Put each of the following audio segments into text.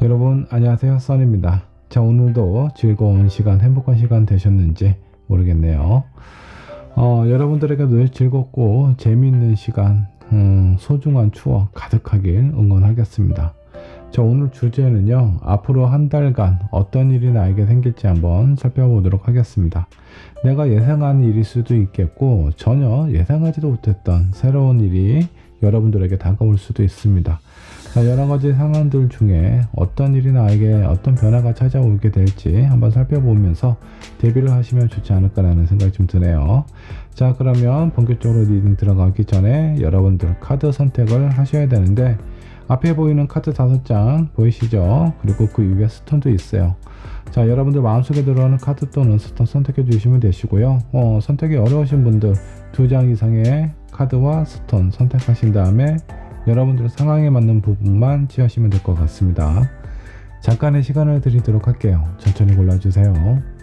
여러분 안녕하세요, 써니입니다. 자, 오늘도 즐거운 시간, 행복한 시간 되셨는지 모르겠네요. 여러분들에게 늘 즐겁고 재미있는 시간, 소중한 추억 가득하길 응원하겠습니다. 자, 오늘 주제는요, 앞으로 한 달간 어떤 일이 나에게 생길지 한번 살펴보도록 하겠습니다. 내가 예상한 일일 수도 있겠고 전혀 예상하지도 못했던 새로운 일이 여러분들에게 다가올 수도 있습니다. 자, 여러가지 상황들 중에 어떤 일이 나에게 어떤 변화가 찾아오게 될지 한번 살펴보면서 대비를 하시면 좋지 않을까라는 생각이 좀 드네요. 자, 그러면 본격적으로 리딩 들어가기 전에 여러분들 카드 선택을 하셔야 되는데, 앞에 보이는 카드 5장 보이시죠? 그리고 그 위에 스톤도 있어요. 자, 여러분들 마음속에 들어오는 카드 또는 스톤 선택해 주시면 되시고요. 선택이 어려우신 분들 2장 이상의 카드와 스톤 선택하신 다음에 여러분들 상황에 맞는 부분만 취하시면 될 것 같습니다. 잠깐의 시간을 드리도록 할게요. 천천히 골라주세요.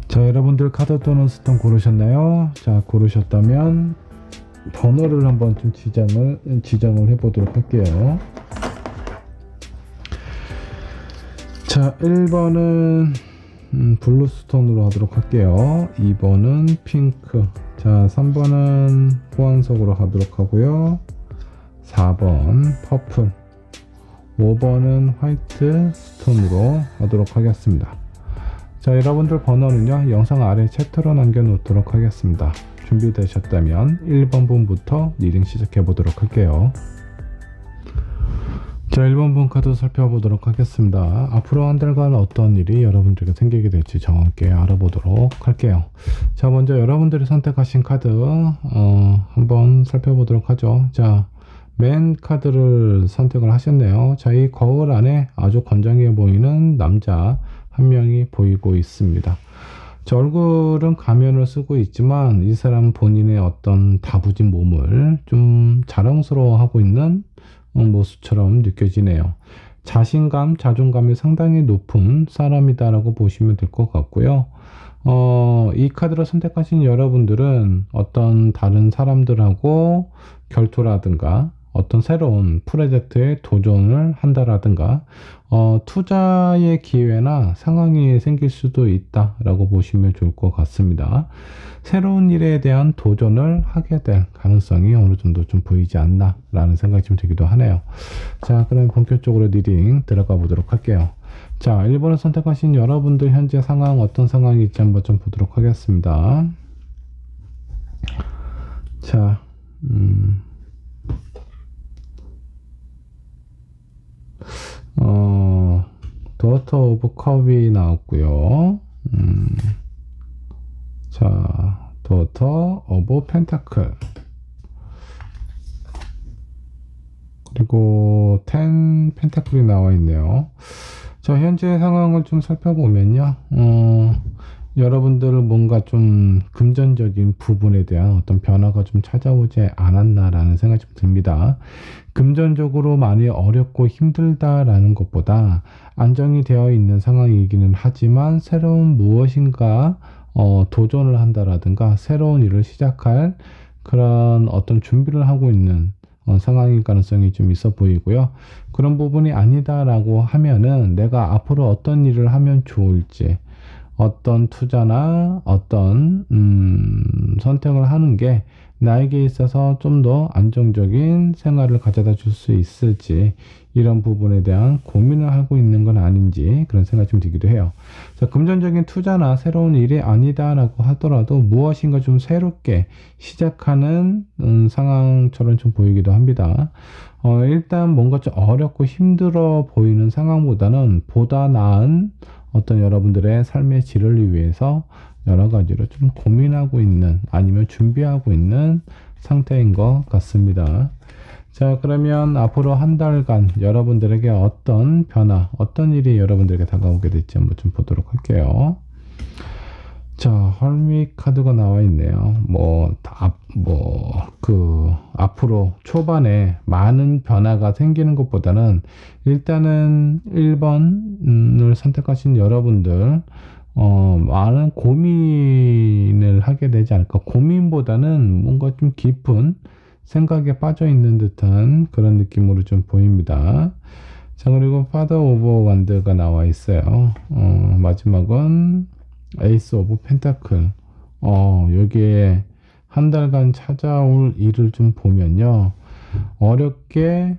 자, 여러분들 카드 또는 스톤 고르셨나요? 자, 고르셨다면 번호를 한번 좀 지정을 해보도록 할게요. 자, 1번은 블루 스톤으로 하도록 할게요. 2번은 핑크, 자 3번은 보안석으로 하도록 하고요. 4번 퍼플, 5번은 화이트 스톤으로 하도록 하겠습니다. 자, 여러분들 번호는요, 영상 아래 챕터로 남겨놓도록 하겠습니다. 준비되셨다면 1번 분부터 리딩 시작해 보도록 할게요. 자, 1번 분 카드 살펴보도록 하겠습니다. 앞으로 한 달간 어떤 일이 여러분들에게 생기게 될지 정확하게 알아보도록 할게요. 자, 먼저 여러분들이 선택하신 카드 한번 살펴보도록 하죠. 자, 맨 카드를 선택을 하셨네요. 자, 이 거울 안에 아주 건장해 보이는 남자 한 명이 보이고 있습니다. 저 얼굴은 가면을 쓰고 있지만 이 사람은 본인의 어떤 다부진 몸을 좀 자랑스러워하고 있는 모습처럼 느껴지네요. 자신감, 자존감이 상당히 높은 사람이다라고 보시면 될 것 같고요. 이 카드를 선택하신 여러분들은 어떤 다른 사람들하고 결투라든가 어떤 새로운 프로젝트에 도전을 한다라든가 투자의 기회나 상황이 생길 수도 있다라고 보시면 좋을 것 같습니다. 새로운 일에 대한 도전을 하게 될 가능성이 어느 정도 좀 보이지 않나 라는 생각이 좀 들기도 하네요. 자, 그럼 본격적으로 리딩 들어가 보도록 할게요. 자, 1번을 선택하신 여러분들 현재 상황 어떤 상황일지 한번 좀 보도록 하겠습니다. 자, 도어터 오브 컵이 나왔고요. 자, 도어터 오브 펜타클, 그리고 10 펜타클이 나와 있네요. 자, 현재 상황을 좀 살펴보면요, 여러분들은 뭔가 좀 금전적인 부분에 대한 어떤 변화가 좀 찾아오지 않았나라는 생각이 좀 듭니다. 금전적으로 많이 어렵고 힘들다라는 것보다 안정이 되어 있는 상황이기는 하지만 새로운 무엇인가 도전을 한다라든가 새로운 일을 시작할 그런 어떤 준비를 하고 있는 상황일 가능성이 좀 있어 보이고요. 그런 부분이 아니다라고 하면은 내가 앞으로 어떤 일을 하면 좋을지, 어떤 투자나 어떤 선택을 하는 게 나에게 있어서 좀 더 안정적인 생활을 가져다 줄 수 있을지, 이런 부분에 대한 고민을 하고 있는 건 아닌지 그런 생각이 좀 들기도 해요. 자, 금전적인 투자나 새로운 일이 아니다라고 하더라도 무엇인가 좀 새롭게 시작하는 상황처럼 좀 보이기도 합니다. 일단 뭔가 좀 어렵고 힘들어 보이는 상황보다는 보다 나은 어떤 여러분들의 삶의 질을 위해서 여러 가지로 좀 고민하고 있는, 아니면 준비하고 있는 상태인 것 같습니다. 자, 그러면 앞으로 한 달간 여러분들에게 어떤 변화, 어떤 일이 여러분들에게 다가오게 될지 한번 좀 보도록 할게요. 자, 헐미 카드가 나와 있네요. 앞으로 초반에 많은 변화가 생기는 것보다는 일단은 1번을 선택하신 여러분들, 많은 고민을 하게 되지 않을까. 고민보다는 뭔가 좀 깊은 생각에 빠져 있는 듯한 그런 느낌으로 좀 보입니다. 자, 그리고 파더 오브 완드가 나와 있어요. 마지막은 에이스 오브 펜타클. 여기에 한 달간 찾아올 일을 좀 보면요. 어렵게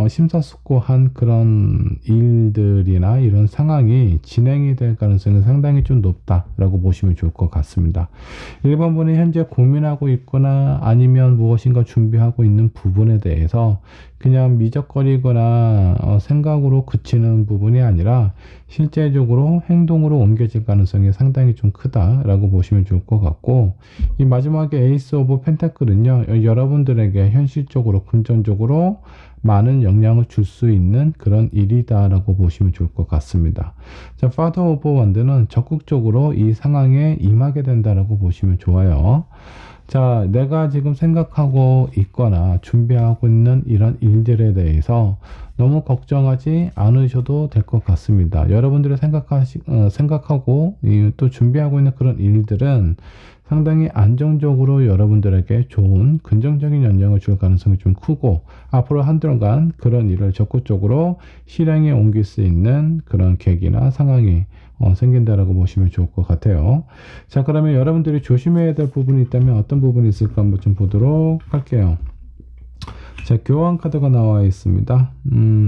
심사숙고한 그런 일들이나 이런 상황이 진행이 될 가능성이 상당히 좀 높다라고 보시면 좋을 것 같습니다. 1번분이 현재 고민하고 있거나 아니면 무엇인가 준비하고 있는 부분에 대해서 그냥 미적거리거나 생각으로 그치는 부분이 아니라 실제적으로 행동으로 옮겨질 가능성이 상당히 좀 크다라고 보시면 좋을 것 같고, 이 마지막에 에이스 오브 펜타클은요, 여러분들에게 현실적으로 금전적으로 많은 영향을 줄 수 있는 그런 일이다라고 보시면 좋을 것 같습니다. 자, 파더 오브 완드는 적극적으로 이 상황에 임하게 된다라고 보시면 좋아요. 자, 내가 지금 생각하고 있거나 준비하고 있는 이런 일들에 대해서 너무 걱정하지 않으셔도 될 것 같습니다. 여러분들이 생각하고 또 준비하고 있는 그런 일들은 상당히 안정적으로 여러분들에게 좋은 긍정적인 영향을 줄 가능성이 좀 크고, 앞으로 한 달간 그런 일을 적극적으로 실행에 옮길 수 있는 그런 계기나 상황이 생긴다라고 보시면 좋을 것 같아요. 자, 그러면 여러분들이 조심해야 될 부분이 있다면 어떤 부분이 있을까 한번 좀 보도록 할게요. 자, 교환 카드가 나와 있습니다.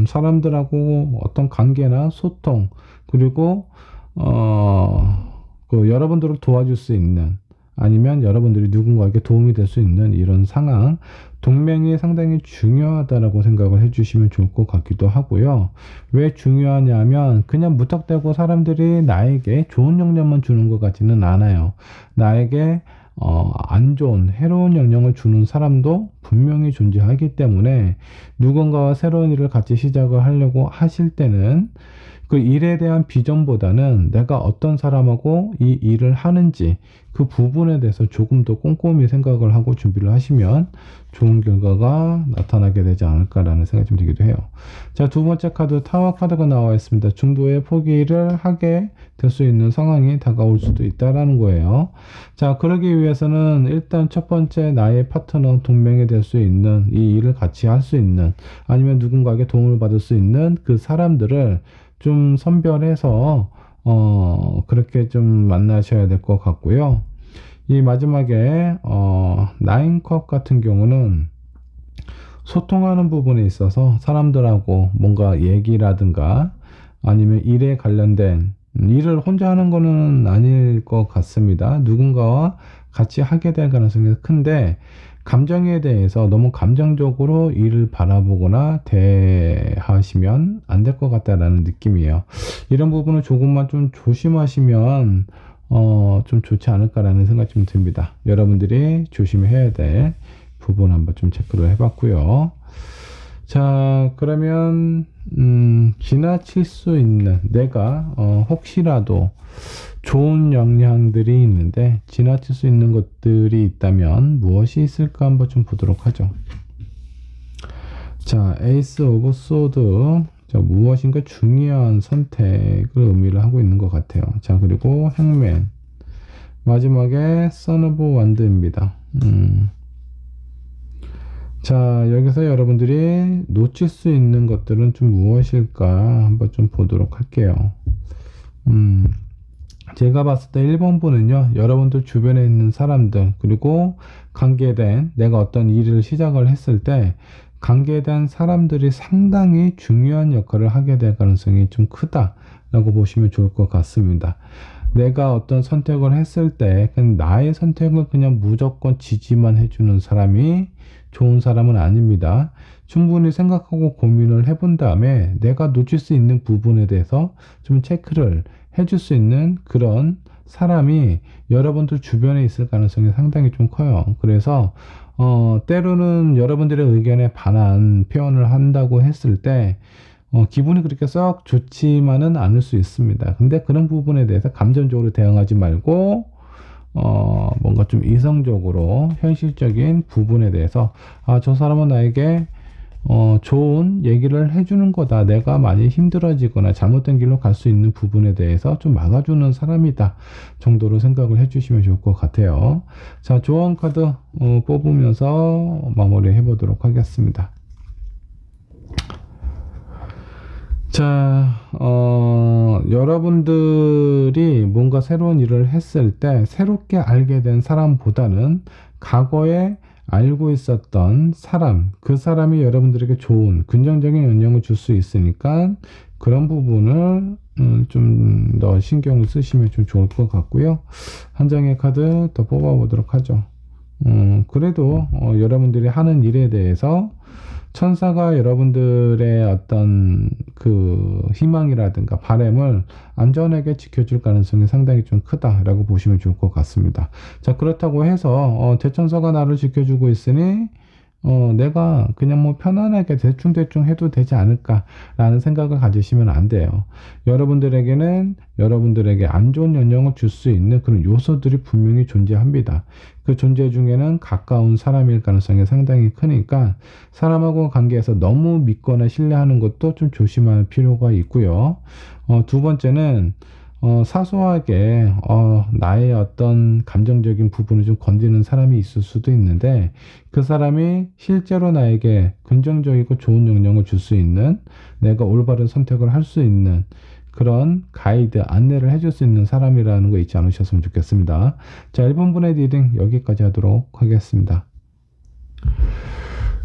사람들하고 어떤 관계나 소통, 그리고 여러분들을 도와줄 수 있는, 아니면 여러분들이 누군가에게 도움이 될 수 있는 이런 상황, 동맹이 상당히 중요하다라고 생각을 해주시면 좋을 것 같기도 하고요. 왜 중요하냐면 그냥 무턱대고 사람들이 나에게 좋은 영향만 주는 것 같지는 않아요. 나에게 안 좋은 해로운 영향을 주는 사람도 분명히 존재하기 때문에, 누군가와 새로운 일을 같이 시작을 하려고 하실 때는 그 일에 대한 비전보다는 내가 어떤 사람하고 이 일을 하는지 그 부분에 대해서 조금 더 꼼꼼히 생각을 하고 준비를 하시면 좋은 결과가 나타나게 되지 않을까라는 생각이 좀 들기도 해요. 자, 두 번째 카드 타워 카드가 나와 있습니다. 중도에 포기를 하게 될 수 있는 상황이 다가올 수도 있다라는 거예요. 자, 그러기 위해서는 일단 첫 번째 나의 파트너, 동맹이 될 수 있는, 이 일을 같이 할 수 있는, 아니면 누군가에게 도움을 받을 수 있는 그 사람들을 좀 선별해서 그렇게 좀 만나셔야 될 것 같고요. 이 마지막에 나인컵 같은 경우는 소통하는 부분에 있어서 사람들하고 뭔가 얘기라든가 아니면 일에 관련된 일을 혼자 하는 거는 아닐 것 같습니다. 누군가와 같이 하게 될 가능성이 큰데, 감정에 대해서 너무 감정적으로 일을 바라보거나 대하시면 안 될 것 같다라는 느낌이에요. 이런 부분은 조금만 좀 조심하시면 좀 좋지 않을까라는 생각이 좀 듭니다. 여러분들이 조심해야 될 부분 한번 좀 체크를 해봤고요. 자, 그러면 지나칠 수 있는, 내가 혹시라도 좋은 영향들이 있는데 지나칠 수 있는 것들이 있다면 무엇이 있을까 한번 좀 보도록 하죠. 자, 에이스 오브 소드. 자, 무엇인가 중요한 선택을 의미를 하고 있는 것 같아요. 자, 그리고 행맨. 마지막에 선 오브 완드입니다. 자, 여기서 여러분들이 놓칠 수 있는 것들은 좀 무엇일까 한번 좀 보도록 할게요. 제가 봤을 때 1번분은요, 여러분들 주변에 있는 사람들, 그리고 관계된, 내가 어떤 일을 시작을 했을 때 관계된 사람들이 상당히 중요한 역할을 하게 될 가능성이 좀 크다라고 보시면 좋을 것 같습니다. 내가 어떤 선택을 했을 때 그냥 나의 선택을 그냥 무조건 지지만 해주는 사람이 좋은 사람은 아닙니다. 충분히 생각하고 고민을 해본 다음에 내가 놓칠 수 있는 부분에 대해서 좀 체크를 해줄 수 있는 그런 사람이 여러분들 주변에 있을 가능성이 상당히 좀 커요. 그래서 때로는 여러분들의 의견에 반한 표현을 한다고 했을 때 기분이 그렇게 썩 좋지만은 않을 수 있습니다. 근데 그런 부분에 대해서 감정적으로 대응하지 말고 뭔가 좀 이성적으로 현실적인 부분에 대해서 저 사람은 나에게 좋은 얘기를 해주는 거다. 내가 많이 힘들어지거나 잘못된 길로 갈 수 있는 부분에 대해서 좀 막아주는 사람이다 정도로 생각을 해주시면 좋을 것 같아요. 자, 조언 카드 뽑으면서 마무리 해보도록 하겠습니다. 자, 여러분들이 뭔가 새로운 일을 했을 때 새롭게 알게 된 사람보다는 과거에 알고 있었던 사람, 그 사람이 여러분들에게 좋은 긍정적인 영향을 줄 수 있으니까 그런 부분을 좀 더 신경을 쓰시면 좀 좋을 것 같고요. 한 장의 카드 더 뽑아보도록 하죠. 그래도 여러분들이 하는 일에 대해서 천사가 여러분들의 어떤 그 희망이라든가 바람을 안전하게 지켜줄 가능성이 상당히 좀 크다라고 보시면 좋을 것 같습니다. 자, 그렇다고 해서 대천사가 나를 지켜주고 있으니 내가 그냥 뭐 편안하게 대충 해도 되지 않을까라는 생각을 가지시면 안 돼요. 여러분들에게는 여러분들에게 안 좋은 영향을 줄 수 있는 그런 요소들이 분명히 존재합니다. 그 존재 중에는 가까운 사람일 가능성이 상당히 크니까 사람하고 관계에서 너무 믿거나 신뢰하는 것도 좀 조심할 필요가 있고요. 두 번째는 사소하게 나의 어떤 감정적인 부분을 좀 건드리는 사람이 있을 수도 있는데 그 사람이 실제로 나에게 긍정적이고 좋은 영향을 줄 수 있는 내가 올바른 선택을 할 수 있는 그런 가이드, 안내를 해줄 수 있는 사람이라는 거 잊지 않으셨으면 좋겠습니다. 자, 1번 분의 리딩 여기까지 하도록 하겠습니다.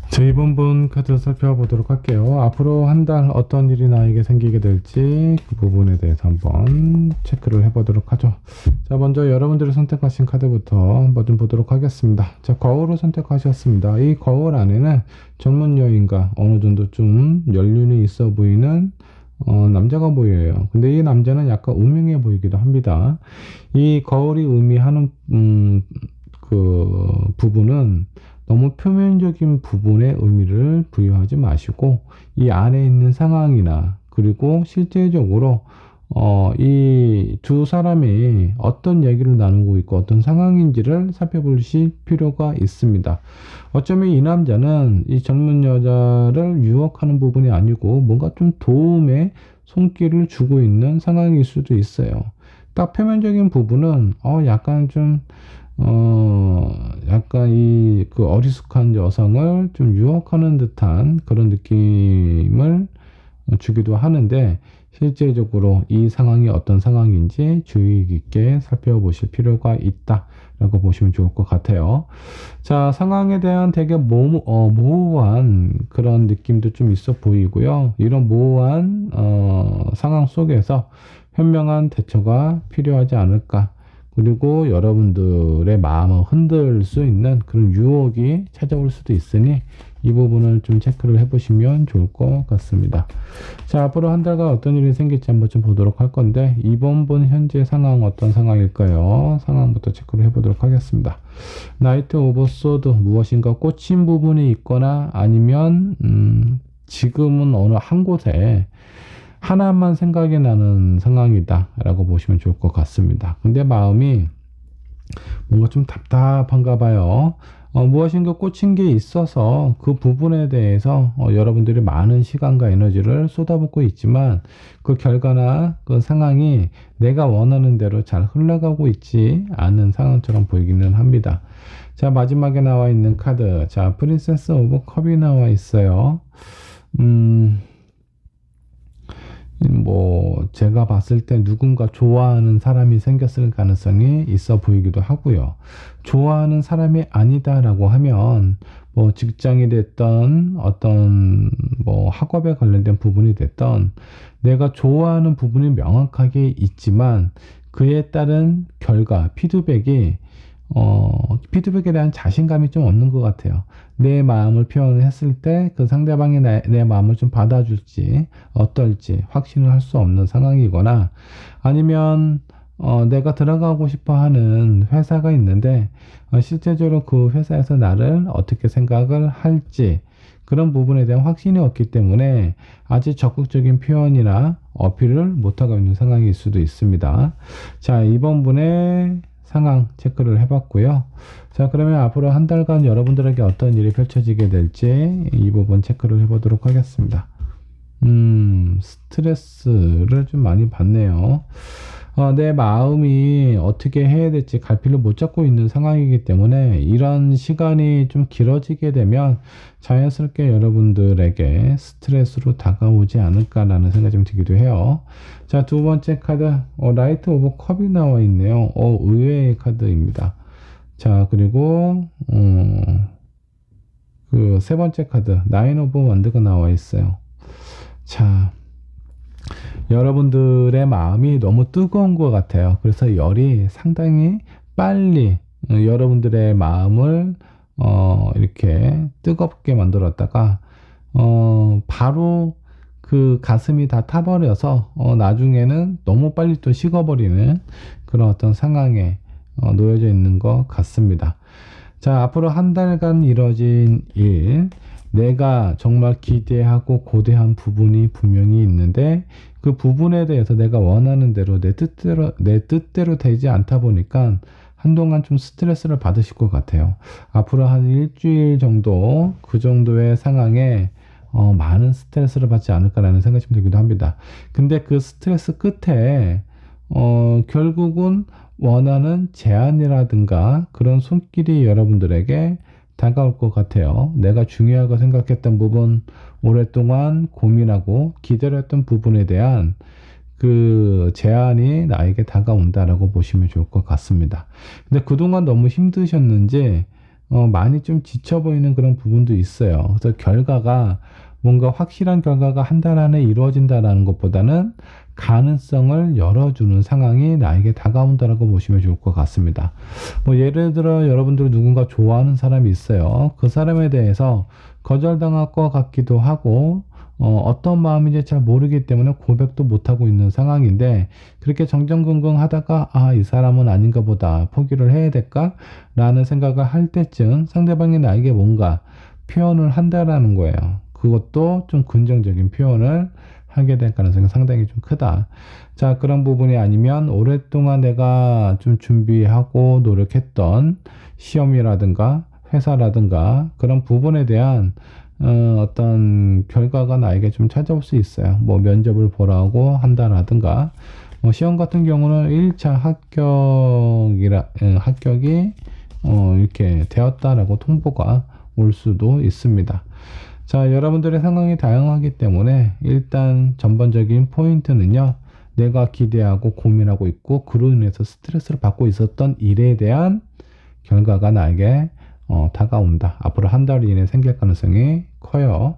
자, 2번 분 카드 살펴보도록 할게요. 앞으로 한 달 어떤 일이 나에게 생기게 될지 그 부분에 대해서 한번 체크를 해보도록 하죠. 자, 먼저 여러분들이 선택하신 카드부터 한번 좀 보도록 하겠습니다. 자, 거울을 선택하셨습니다. 이 거울 안에는 전문 여인과 어느 정도 좀 연륜이 있어 보이는 남자가 보여요. 근데 이 남자는 약간 우명해 보이기도 합니다. 이 거울이 의미하는 그 부분은 너무 표면적인 부분에 의미를 부여하지 마시고 이 안에 있는 상황이나 그리고 실제적으로 이 두 사람이 어떤 얘기를 나누고 있고 어떤 상황인지를 살펴보실 필요가 있습니다. 어쩌면 이 남자는 이 젊은 여자를 유혹하는 부분이 아니고 뭔가 좀 도움의 손길을 주고 있는 상황일 수도 있어요. 딱 표면적인 부분은 약간 좀 약간 이 그 어리숙한 여성을 좀 유혹하는 듯한 그런 느낌을 주기도 하는데 실제적으로 이 상황이 어떤 상황인지 주의 깊게 살펴보실 필요가 있다라고 보시면 좋을 것 같아요. 자, 상황에 대한 되게 모호한 그런 느낌도 좀 있어 보이고요. 이런 모호한 상황 속에서 현명한 대처가 필요하지 않을까. 그리고 여러분들의 마음을 흔들 수 있는 그런 유혹이 찾아올 수도 있으니 이 부분을 좀 체크를 해보시면 좋을 것 같습니다. 자, 앞으로 한 달간 어떤 일이 생길지 한번 좀 보도록 할 건데 이번 분 현재 상황 어떤 상황일까요? 상황부터 체크를 해보도록 하겠습니다. 나이트 오브 소드 무엇인가 꽂힌 부분이 있거나 아니면 지금은 어느 한 곳에 하나만 생각이 나는 상황이다 라고 보시면 좋을 것 같습니다. 근데 마음이 뭔가 좀 답답한가 봐요. 무엇인가 꽂힌 게 있어서 그 부분에 대해서 여러분들이 많은 시간과 에너지를 쏟아붓고 있지만 그 결과나 그 상황이 내가 원하는 대로 잘 흘러가고 있지 않은 상황처럼 보이기는 합니다. 자, 마지막에 나와 있는 카드. 자, 프린세스 오브 컵이 나와 있어요. 뭐 제가 봤을 때 누군가 좋아하는 사람이 생겼을 가능성이 있어 보이기도 하고요. 좋아하는 사람이 아니다라고 하면 뭐 직장이 됐던 어떤 뭐 학업에 관련된 부분이 됐던 내가 좋아하는 부분이 명확하게 있지만 그에 따른 결과 피드백에 대한 자신감이 좀 없는 것 같아요. 내 마음을 표현을 했을 때 그 상대방이 내 마음을 좀 받아줄지 어떨지 확신을 할 수 없는 상황이거나 아니면 내가 들어가고 싶어 하는 회사가 있는데 실제적으로 그 회사에서 나를 어떻게 생각을 할지 그런 부분에 대한 확신이 없기 때문에 아직 적극적인 표현이나 어필을 못하고 있는 상황일 수도 있습니다. 자, 이번 분의 상황 체크를 해봤고요. 자, 그러면 앞으로 한 달간 여러분들에게 어떤 일이 펼쳐지게 될지 이 부분 체크를 해보도록 하겠습니다. 스트레스를 좀 많이 받네요. 내 마음이 어떻게 해야 될지 갈피를 못 잡고 있는 상황이기 때문에 이런 시간이 좀 길어지게 되면 자연스럽게 여러분들에게 스트레스로 다가오지 않을까라는 생각이 좀 들기도 해요. 자, 두 번째 카드, 라이트 오브 컵이 나와 있네요. 의외의 카드입니다. 자, 그리고, 그 세 번째 카드, 나인 오브 원드가 나와 있어요. 자, 여러분들의 마음이 너무 뜨거운 것 같아요. 그래서 열이 상당히 빨리 여러분들의 마음을 이렇게 뜨겁게 만들었다가 바로 그 가슴이 다 타버려서 나중에는 너무 빨리 또 식어버리는 그런 어떤 상황에 놓여져 있는 것 같습니다. 자, 앞으로 한 달간 이뤄진 일, 내가 정말 기대하고 고대한 부분이 분명히 있는데 그 부분에 대해서 내가 원하는 대로 내 뜻대로 되지 않다 보니까 한동안 좀 스트레스를 받으실 것 같아요. 앞으로 한 일주일 정도 그 정도의 상황에 많은 스트레스를 받지 않을까라는 생각이 좀 들기도 합니다. 근데 그 스트레스 끝에 결국은 원하는 제안이라든가 그런 손길이 여러분들에게 다가올 것 같아요. 내가 중요하고 생각했던 부분, 오랫동안 고민하고 기다렸던 부분에 대한 그 제안이 나에게 다가온다라고 보시면 좋을 것 같습니다. 근데 그동안 너무 힘드셨는지 많이 좀 지쳐 보이는 그런 부분도 있어요. 그래서 결과가 뭔가 확실한 결과가 한 달 안에 이루어진다라는 것보다는 가능성을 열어주는 상황이 나에게 다가온다라고 보시면 좋을 것 같습니다. 뭐 예를 들어 여러분들 누군가 좋아하는 사람이 있어요. 그 사람에 대해서 거절당할 것 같기도 하고 어떤 마음인지 잘 모르기 때문에 고백도 못하고 있는 상황인데 그렇게 정정긍긍 하다가 이 사람은 아닌가 보다 포기를 해야 될까? 라는 생각을 할 때쯤 상대방이 나에게 뭔가 표현을 한다라는 거예요. 그것도 좀 긍정적인 표현을 하게 될 가능성이 상당히 좀 크다. 자, 그런 부분이 아니면 오랫동안 내가 좀 준비하고 노력했던 시험이라든가 회사라든가 그런 부분에 대한 어떤 결과가 나에게 좀 찾아올 수 있어요. 뭐 면접을 보라고 한다라든가 시험 같은 경우는 1차 합격이 이렇게 되었다라고 통보가 올 수도 있습니다. 자, 여러분들의 상황이 다양하기 때문에 일단 전반적인 포인트는요. 내가 기대하고 고민하고 있고 그로 인해서 스트레스를 받고 있었던 일에 대한 결과가 나에게 다가온다. 앞으로 한 달 이내에 생길 가능성이 커요.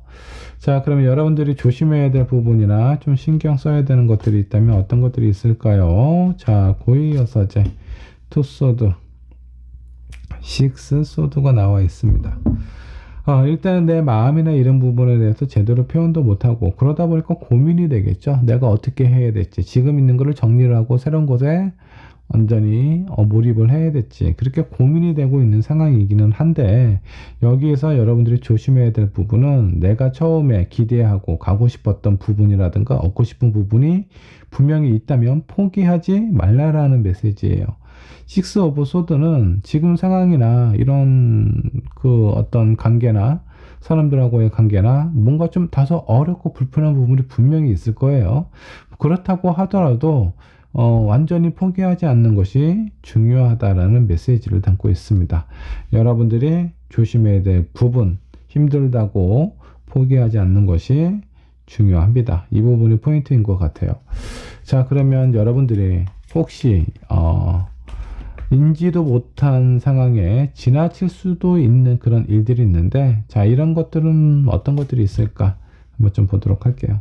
자, 그러면 여러분들이 조심해야 될 부분이나 좀 신경 써야 되는 것들이 있다면 어떤 것들이 있을까요? 자, 고이여사제, 투소드, 식스 소드가 나와 있습니다. 일단 내 마음이나 이런 부분에 대해서 제대로 표현도 못하고 그러다 보니까 고민이 되겠죠. 내가 어떻게 해야 될지 지금 있는 거를 정리를 하고 새로운 곳에 완전히 몰입을 해야 될지 그렇게 고민이 되고 있는 상황이기는 한데 여기에서 여러분들이 조심해야 될 부분은 내가 처음에 기대하고 가고 싶었던 부분이라든가 얻고 싶은 부분이 분명히 있다면 포기하지 말라라는 메시지예요. 식스 오브 소드는 지금 상황이나 이런 그 어떤 관계나 사람들하고의 관계나 뭔가 좀 다소 어렵고 불편한 부분이 분명히 있을 거예요. 그렇다고 하더라도 완전히 포기하지 않는 것이 중요하다라는 메시지를 담고 있습니다. 여러분들이 조심해야 될 부분, 힘들다고 포기하지 않는 것이 중요합니다. 이 부분이 포인트인 것 같아요. 자, 그러면 여러분들이 혹시 인지도 못한 상황에 지나칠 수도 있는 그런 일들이 있는데 자, 이런 것들은 어떤 것들이 있을까 한번 좀 보도록 할게요.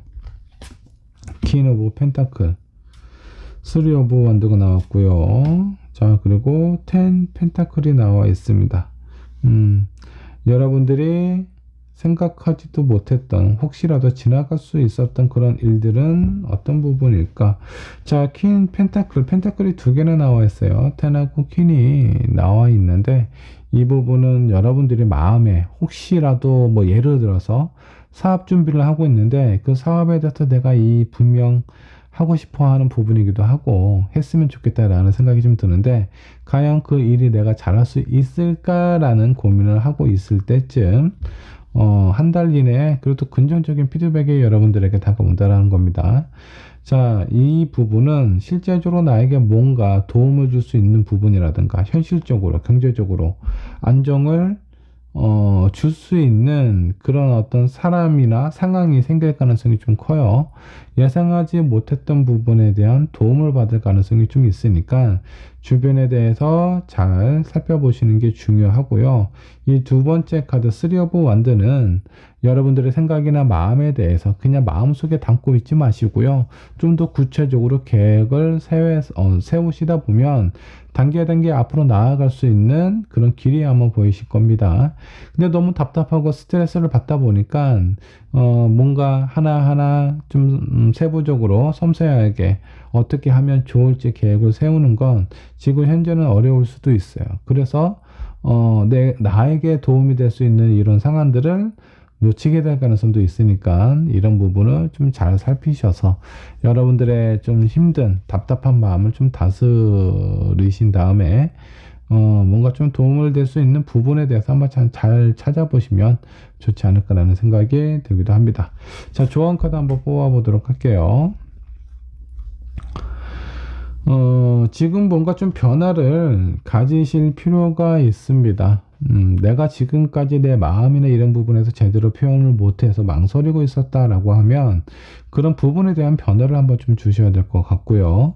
퀸 오브 펜타클, 3 오브 원드가 나왔고요. 자, 그리고 10 펜타클이 나와 있습니다. 여러분들이 생각하지도 못했던 혹시라도 지나갈 수 있었던 그런 일들은 어떤 부분일까? 자, 퀸 펜타클이 두 개나 나와 있어요. 10하고 퀸이 나와 있는데 이 부분은 여러분들이 마음에 혹시라도 뭐 예를 들어서 사업 준비를 하고 있는데 그 사업에 대해서 내가 이 분명 하고 싶어 하는 부분이기도 하고 했으면 좋겠다라는 생각이 좀 드는데 과연 그 일이 내가 잘할 수 있을까라는 고민을 하고 있을 때쯤 한 달 이내에 그래도 긍정적인 피드백이 여러분들에게 다가온다라는 겁니다. 자, 이 부분은 실제적으로 나에게 뭔가 도움을 줄 수 있는 부분이라든가 현실적으로, 경제적으로 안정을 줄 수 있는 그런 어떤 사람이나 상황이 생길 가능성이 좀 커요. 예상하지 못했던 부분에 대한 도움을 받을 가능성이 좀 있으니까 주변에 대해서 잘 살펴보시는 게 중요하고요. 이 두 번째 카드 3 오브 완드는 여러분들의 생각이나 마음에 대해서 그냥 마음속에 담고 있지 마시고요. 좀 더 구체적으로 계획을 세우시다 보면 단계 앞으로 나아갈 수 있는 그런 길이 한번 보이실 겁니다. 근데 너무 답답하고 스트레스를 받다 보니까 뭔가 하나하나 좀 세부적으로 섬세하게 어떻게 하면 좋을지 계획을 세우는 건 지금 현재는 어려울 수도 있어요. 그래서 나에게 도움이 될 수 있는 이런 상황들을 놓치게 될 가능성도 있으니까 이런 부분을 좀 잘 살피셔서 여러분들의 좀 힘든 답답한 마음을 좀 다스리신 다음에 뭔가 좀 도움을 될 수 있는 부분에 대해서 한번 잘 찾아보시면 좋지 않을까라는 생각이 들기도 합니다. 자, 조언 카드 한번 뽑아보도록 할게요. 지금 뭔가 좀 변화를 가지실 필요가 있습니다. 내가 지금까지 내 마음이나 이런 부분에서 제대로 표현을 못해서 망설이고 있었다라고 하면 그런 부분에 대한 변화를 한번 좀 주셔야 될 것 같고요.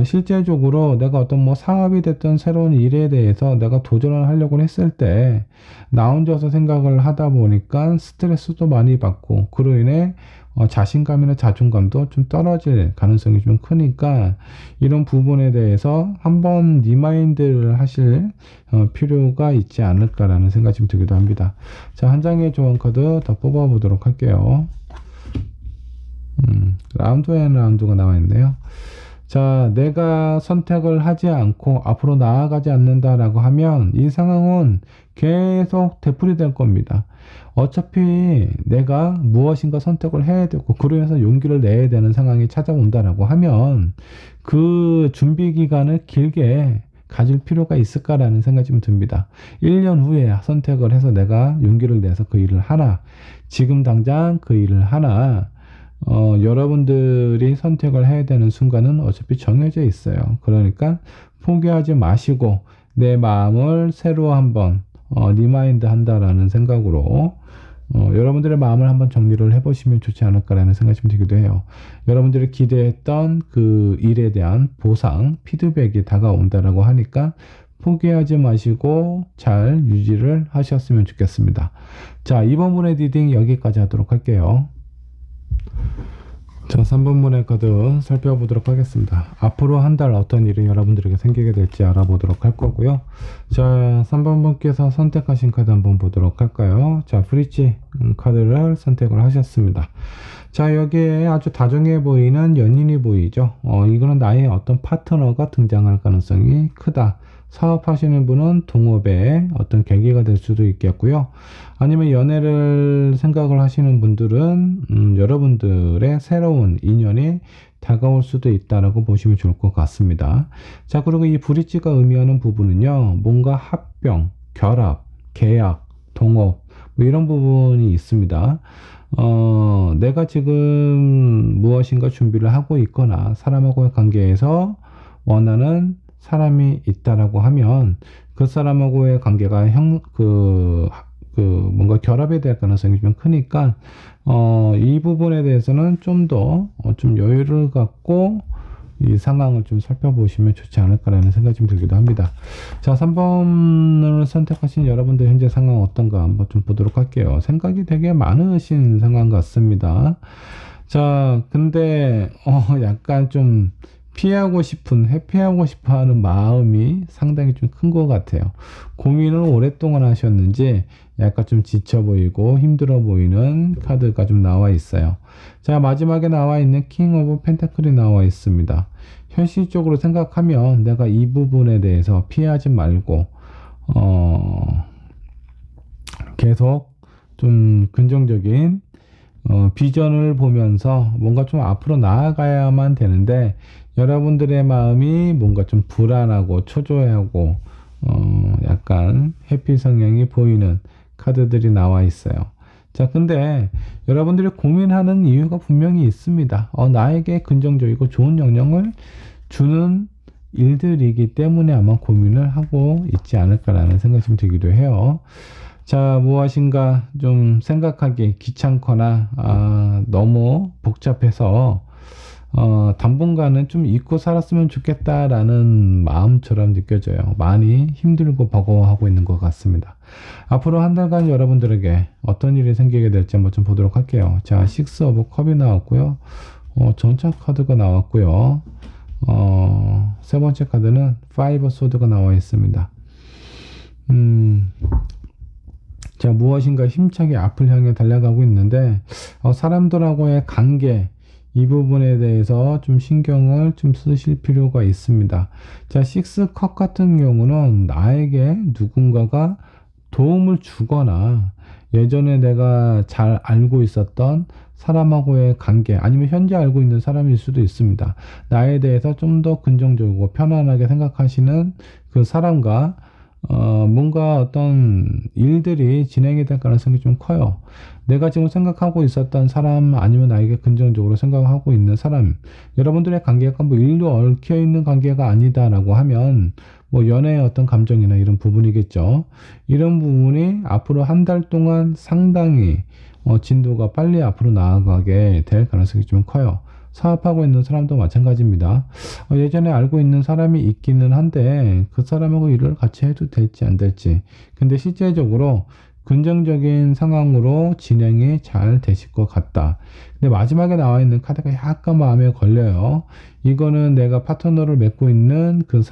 실제적으로 내가 어떤 뭐 사업이 됐던 새로운 일에 대해서 내가 도전을 하려고 했을 때 나 혼자서 생각을 하다 보니까 스트레스도 많이 받고 그로 인해 자신감이나 자존감도 좀 떨어질 가능성이 좀 크니까 이런 부분에 대해서 한번 리마인드를 하실 필요가 있지 않을까라는 생각이 좀 들기도 합니다. 자, 한 장의 조언 카드 더 뽑아보도록 할게요. 라운드 앤 라운드가 나와 있네요. 자, 내가 선택을 하지 않고 앞으로 나아가지 않는다라고 하면 이 상황은 계속 되풀이될 겁니다. 어차피 내가 무엇인가 선택을 해야 되고 그로 인해서 용기를 내야 되는 상황이 찾아온다라고 하면 그 준비 기간을 길게 가질 필요가 있을까라는 생각이 좀 듭니다. 1년 후에 선택을 해서 내가 용기를 내서 그 일을 하나, 지금 당장 그 일을 하나, 여러분들이 선택을 해야 되는 순간은 어차피 정해져 있어요. 그러니까 포기하지 마시고 내 마음을 새로 한번 리마인드 한다라는 생각으로 여러분들의 마음을 한번 정리를 해보시면 좋지 않을까라는 생각이 좀 들기도 해요. 여러분들이 기대했던 그 일에 대한 보상, 피드백이 다가온다라고 하니까 포기하지 마시고 잘 유지를 하셨으면 좋겠습니다. 자, 이번 분의 리딩 여기까지 하도록 할게요. 자, 3번 문의 카드 살펴보도록 하겠습니다. 앞으로 한 달 어떤 일이 여러분들에게 생기게 될지 알아보도록 할 거고요. 자, 3번 분께서 선택하신 카드 한번 보도록 할까요? 자, 브릿지 카드를 선택을 하셨습니다. 자, 여기에 아주 다정해 보이는 연인이 보이죠. 이거는 나의 어떤 파트너가 등장할 가능성이 크다. 사업하시는 분은 동업의 어떤 계기가 될 수도 있겠고요. 아니면 연애를 생각을 하시는 분들은 여러분들의 새로운 인연이 다가올 수도 있다라고 보시면 좋을 것 같습니다. 자, 그리고 이 브릿지가 의미하는 부분은요, 뭔가 합병, 결합, 계약, 동업 뭐 이런 부분이 있습니다. 내가 지금 무엇인가 준비를 하고 있거나 사람하고의 관계에서 원하는 사람이 있다라고 하면 그 사람하고의 관계가 뭔가 결합이 될 가능성이 좀 크니까 이 부분에 대해서는 좀 더 좀 여유를 갖고 이 상황을 좀 살펴보시면 좋지 않을까라는 생각이 좀 들기도 합니다. 자, 3번을 선택하신 여러분들 현재 상황 어떤가 한번 좀 보도록 할게요. 생각이 되게 많으신 상황 같습니다. 자, 근데 약간 좀 회피하고 싶어 하는 마음이 상당히 좀 큰 것 같아요. 고민을 오랫동안 하셨는지 약간 좀 지쳐 보이고 힘들어 보이는 카드가 좀 나와 있어요. 자, 마지막에 나와 있는 킹 오브 펜타클이 나와 있습니다. 현실적으로 생각하면 내가 이 부분에 대해서 피하지 말고 계속 좀 긍정적인 비전을 보면서 뭔가 좀 앞으로 나아가야만 되는데 여러분들의 마음이 뭔가 좀 불안하고 초조해하고 약간 회피 성향이 보이는 카드들이 나와 있어요. 자, 근데 여러분들이 고민하는 이유가 분명히 있습니다. 나에게 긍정적이고 좋은 영향을 주는 일들이기 때문에 아마 고민을 하고 있지 않을까라는 생각이 좀 들기도 해요. 자, 무엇인가 좀 생각하기 귀찮거나 너무 복잡해서 당분간은 좀 잊고 살았으면 좋겠다라는 마음처럼 느껴져요. 많이 힘들고 버거워하고 있는 것 같습니다. 앞으로 한 달간 여러분들에게 어떤 일이 생기게 될지 한번 좀 보도록 할게요. 자, 6 오브 컵이 나왔고요. 정착 카드가 나왔고요. 세 번째 카드는 5 소드가 나와 있습니다. 자, 무엇인가 힘차게 앞을 향해 달려가고 있는데 사람들하고의 관계 이 부분에 대해서 좀 신경을 좀 쓰실 필요가 있습니다. 자, 6컵 같은 경우는 나에게 누군가가 도움을 주거나 예전에 내가 잘 알고 있었던 사람하고의 관계 아니면 현재 알고 있는 사람일 수도 있습니다. 나에 대해서 좀 더 긍정적이고 편안하게 생각하시는 그 사람과 뭔가 어떤 일들이 진행이 될 가능성이 좀 커요. 내가 지금 생각하고 있었던 사람 아니면 나에게 긍정적으로 생각하고 있는 사람, 여러분들의 관계가 뭐 일로 얽혀 있는 관계가 아니다라고 하면 뭐 연애의 어떤 감정이나 이런 부분이겠죠. 이런 부분이 앞으로 한 달 동안 상당히 진도가 빨리 앞으로 나아가게 될 가능성이 좀 커요. 사업하고 있는 사람도 마찬가지입니다. 예전에 알고 있는 사람이 있기는 한데 그 사람하고 일을 같이 해도 될지 안 될지. 근데 실제적으로 긍정적인 상황으로 진행이 잘 되실 것 같다. 근데 마지막에 나와 있는 카드가 약간 마음에 걸려요. 이거는 내가 파트너를 맺고 있는 그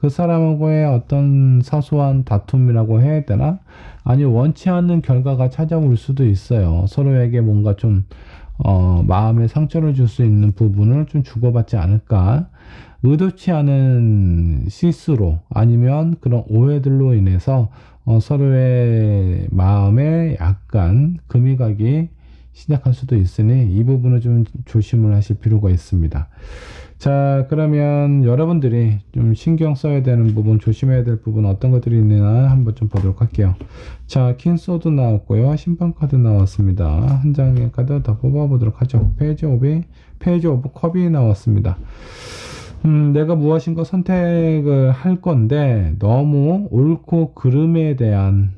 사람하고의 어떤 사소한 다툼이라고 해야 되나? 아니, 원치 않는 결과가 찾아올 수도 있어요. 서로에게 뭔가 좀 마음에 상처를 줄 수 있는 부분을 좀 주고받지 않을까. 의도치 않은 실수로 아니면 그런 오해들로 인해서 서로의 마음에 약간 금이 가기 시작할 수도 있으니 이 부분을 좀 조심을 하실 필요가 있습니다. 자, 그러면 여러분들이 좀 신경 써야 되는 부분, 조심해야 될 부분 어떤 것들이 있나 한번 좀 보도록 할게요. 자, 킹소드 나왔고요. 심판 카드 나왔습니다. 한 장의 카드 더 뽑아보도록 하죠. 페이지 오브 컵이 나왔습니다. 내가 무엇인가 선택을 할 건데 너무 옳고 그름에 대한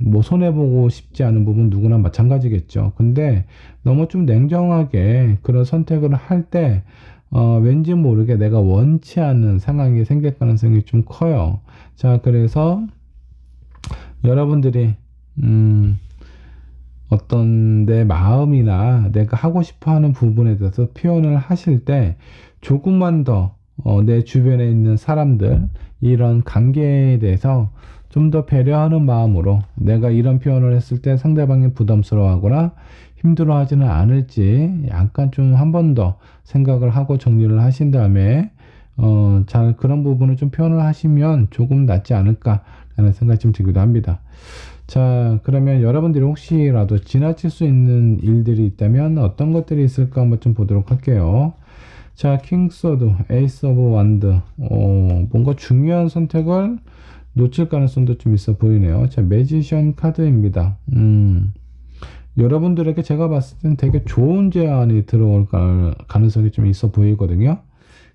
뭐 손해보고 싶지 않은 부분 누구나 마찬가지겠죠. 근데 너무 좀 냉정하게 그런 선택을 할 때 왠지 모르게 내가 원치 않는 상황이 생길 가능성이 좀 커요. 자, 그래서 여러분들이 어떤 내 마음이나 내가 하고 싶어 하는 부분에 대해서 표현을 하실 때 조금만 더 내 주변에 있는 사람들 이런 관계에 대해서 좀 더 배려하는 마음으로 내가 이런 표현을 했을 때 상대방이 부담스러워하거나 힘들어하지는 않을지 약간 좀 한 번 더 생각을 하고 정리를 하신 다음에 잘 그런 부분을 좀 표현을 하시면 조금 낫지 않을까라는 생각이 좀 들기도 합니다. 자, 그러면 여러분들이 혹시라도 지나칠 수 있는 일들이 있다면 어떤 것들이 있을까 한번 좀 보도록 할게요. 자, 킹소드, 에이스 오브 완드, 뭔가 중요한 선택을 놓칠 가능성도 좀 있어 보이네요. 자, 매지션 카드입니다. 여러분들에게 제가 봤을 땐 되게 좋은 제안이 들어올 가능성이 좀 있어 보이거든요.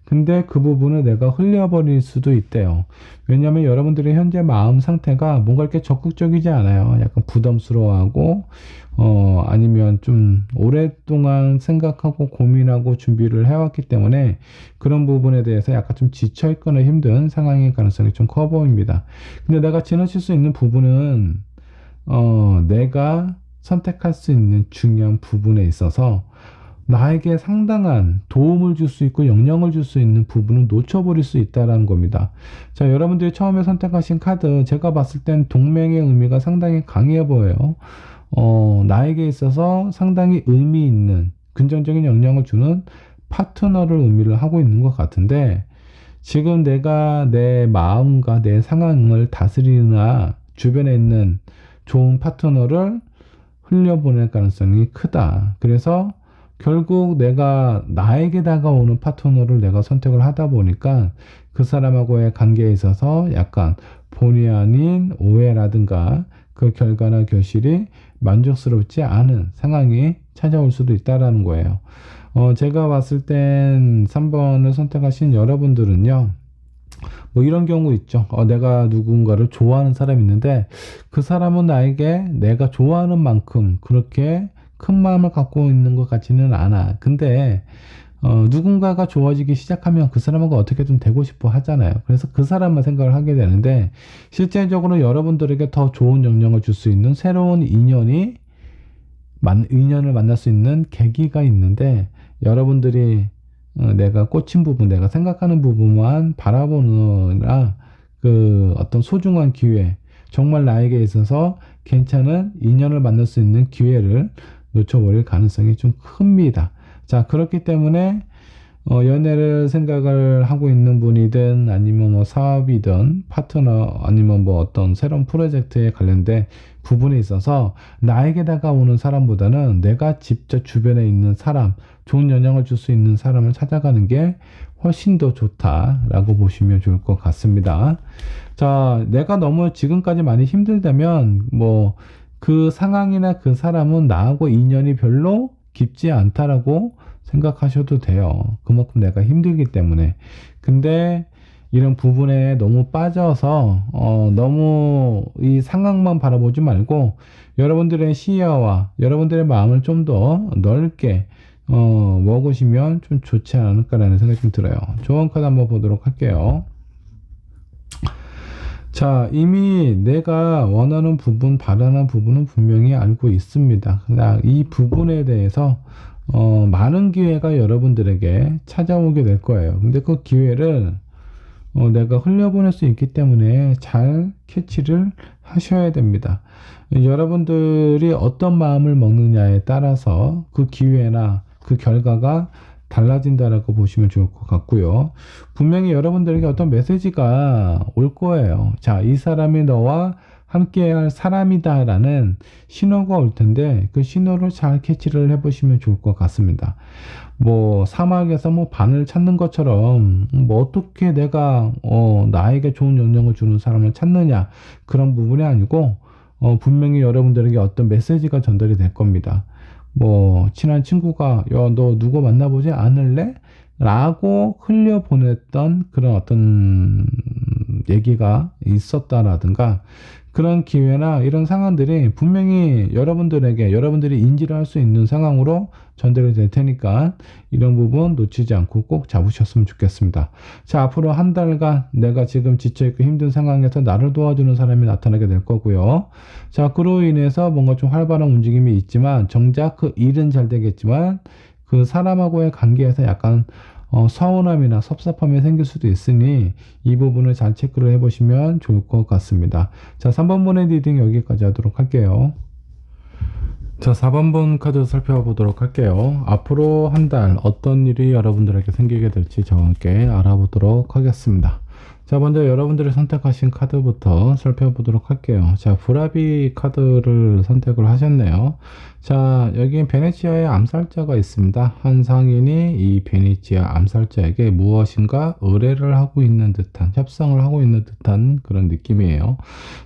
근데 그 부분을 내가 흘려버릴 수도 있대요. 왜냐하면 여러분들의 현재 마음 상태가 뭔가 이렇게 적극적이지 않아요. 약간 부담스러워하고 아니면 좀 오랫동안 생각하고 고민하고 준비를 해왔기 때문에 그런 부분에 대해서 약간 좀 지쳐있거나 힘든 상황일 가능성이 좀 커 보입니다. 근데 내가 지나칠 수 있는 부분은 내가 선택할 수 있는 중요한 부분에 있어서 나에게 상당한 도움을 줄 수 있고 영향을 줄 수 있는 부분을 놓쳐버릴 수 있다는 겁니다. 자, 여러분들이 처음에 선택하신 카드 제가 봤을 땐 동맹의 의미가 상당히 강해 보여요. 나에게 있어서 상당히 의미 있는 긍정적인 영향을 주는 파트너를 의미를 하고 있는 것 같은데 지금 내가 내 마음과 내 상황을 다스리나 주변에 있는 좋은 파트너를 흘려보낼 가능성이 크다. 그래서 결국 내가 나에게 다가오는 파트너를 내가 선택을 하다 보니까 그 사람하고의 관계에 있어서 약간 본의 아닌 오해라든가 그 결과나 결실이 만족스럽지 않은 상황이 찾아올 수도 있다라는 거예요. 제가 봤을 땐 3번을 선택하신 여러분들은요, 뭐 이런 경우 있죠. 내가 누군가를 좋아하는 사람이 있는데 그 사람은 나에게 내가 좋아하는 만큼 그렇게 큰 마음을 갖고 있는 것 같지는 않아. 근데 누군가가 좋아지기 시작하면 그 사람하고 어떻게든 되고 싶어 하잖아요. 그래서 그 사람만 생각을 하게 되는데 실제적으로 여러분들에게 더 좋은 영향을 줄 수 있는 새로운 인연을 만날 수 있는 계기가 있는데 여러분들이 내가 꽂힌 부분, 내가 생각하는 부분만 바라보느라 그 어떤 소중한 기회, 정말 나에게 있어서 괜찮은 인연을 만날 수 있는 기회를 놓쳐버릴 가능성이 좀 큽니다. 자, 그렇기 때문에 연애를 생각을 하고 있는 분이든 아니면 뭐 사업이든 파트너 아니면 뭐 어떤 새로운 프로젝트에 관련된 부분에 있어서 나에게 다가오는 사람보다는 내가 직접 주변에 있는 사람, 좋은 영향을 줄 수 있는 사람을 찾아가는 게 훨씬 더 좋다라고 보시면 좋을 것 같습니다. 자, 내가 너무 지금까지 많이 힘들다면 뭐 그 상황이나 그 사람은 나하고 인연이 별로 깊지 않다라고 생각하셔도 돼요. 그만큼 내가 힘들기 때문에. 근데 이런 부분에 너무 빠져서 너무 이 상황만 바라보지 말고 여러분들의 시야와 여러분들의 마음을 좀 더 넓게 먹으시면 좀 좋지 않을까라는 생각이 좀 들어요. 조언 카드 한번 보도록 할게요. 자, 이미 내가 원하는 부분, 바라는 부분은 분명히 알고 있습니다. 이 부분에 대해서 많은 기회가 여러분들에게 찾아오게 될 거예요. 근데 그 기회를 내가 흘려보낼 수 있기 때문에 잘 캐치를 하셔야 됩니다. 여러분들이 어떤 마음을 먹느냐에 따라서 그 기회나 그 결과가 달라진다라고 보시면 좋을 것 같고요. 분명히 여러분들에게 어떤 메시지가 올 거예요. 자, 이 사람이 너와 함께할 사람이다라는 신호가 올 텐데 그 신호를 잘 캐치를 해보시면 좋을 것 같습니다. 뭐 사막에서 뭐 바늘 찾는 것처럼 뭐 어떻게 내가 나에게 좋은 영향을 주는 사람을 찾느냐 그런 부분이 아니고 분명히 여러분들에게 어떤 메시지가 전달이 될 겁니다. 뭐 친한 친구가 야, 너 누구 만나보지 않을래? 라고 흘려보냈던 그런 어떤 얘기가 있었다라든가 그런 기회나 이런 상황들이 분명히 여러분들이 인지를 할 수 있는 상황으로 전달이 될 테니까 이런 부분 놓치지 않고 꼭 잡으셨으면 좋겠습니다. 자, 앞으로 한 달간 내가 지금 지쳐있고 힘든 상황에서 나를 도와주는 사람이 나타나게 될 거고요. 자, 그로 인해서 뭔가 좀 활발한 움직임이 있지만 정작 그 일은 잘 되겠지만 그 사람하고의 관계에서 약간 서운함이나 섭섭함이 생길 수도 있으니 이 부분을 잘 체크를 해보시면 좋을 것 같습니다. 자, 3번분의 리딩 여기까지 하도록 할게요. 자, 4번분 카드 살펴보도록 할게요. 앞으로 한 달 어떤 일이 여러분들에게 생기게 될지 저와 함께 알아보도록 하겠습니다. 자, 먼저 여러분들이 선택하신 카드부터 살펴보도록 할게요. 자, 브라비 카드를 선택을 하셨네요. 자, 여기 베네치아의 암살자가 있습니다. 한 상인이 이 베네치아 암살자에게 무엇인가 의뢰를 하고 있는 듯한, 협상을 하고 있는 듯한 그런 느낌이에요.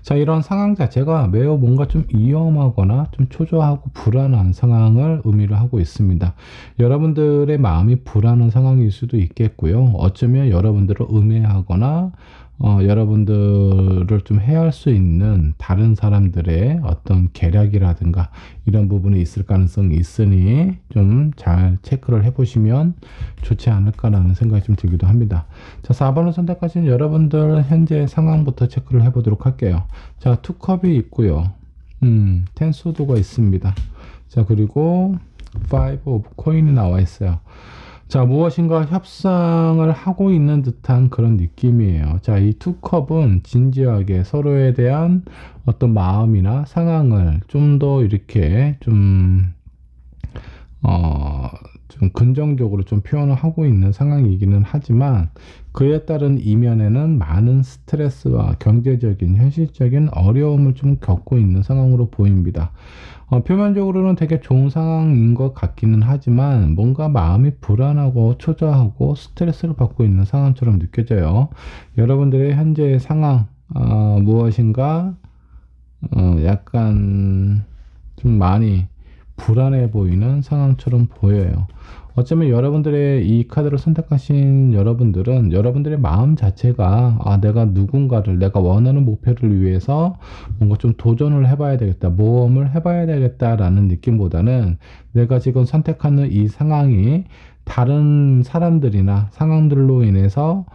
자, 이런 상황 자체가 매우 뭔가 좀 위험하거나 좀 초조하고 불안한 상황을 의미를 하고 있습니다. 여러분들의 마음이 불안한 상황일 수도 있겠고요. 어쩌면 여러분들을 음해하거나 여러분들을 좀 해할 수 있는 다른 사람들의 어떤 계략이라든가 이런 부분이 있을 가능성이 있으니 좀 잘 체크를 해보시면 좋지 않을까라는 생각이 좀 들기도 합니다. 자, 4번을 선택하신 여러분들 현재 상황부터 체크를 해보도록 할게요. 자, 투컵이 있고요. 텐소드가 있습니다. 자, 그리고 5 오브 코인이 나와 있어요. 자, 무엇인가 협상을 하고 있는 듯한 그런 느낌이에요. 자, 이 두 컵은 진지하게 서로에 대한 어떤 마음이나 상황을 좀 더 이렇게 좀 좀 긍정적으로 좀 표현을 하고 있는 상황이기는 하지만 그에 따른 이면에는 많은 스트레스와 경제적인 현실적인 어려움을 좀 겪고 있는 상황으로 보입니다. 표면적으로는 되게 좋은 상황인 것 같기는 하지만 뭔가 마음이 불안하고 초조하고 스트레스를 받고 있는 상황처럼 느껴져요. 여러분들의 현재의 상황 무엇인가 약간 좀 많이 불안해 보이는 상황처럼 보여요. 어쩌면 여러분들의 이 카드를 선택하신 여러분들은 여러분들의 마음 자체가 내가 누군가를 내가 원하는 목표를 위해서 뭔가 좀 도전을 해봐야 되겠다, 모험을 해봐야 되겠다라는 느낌보다는 내가 지금 선택하는 이 상황이 다른 사람들이나 상황들로 인해서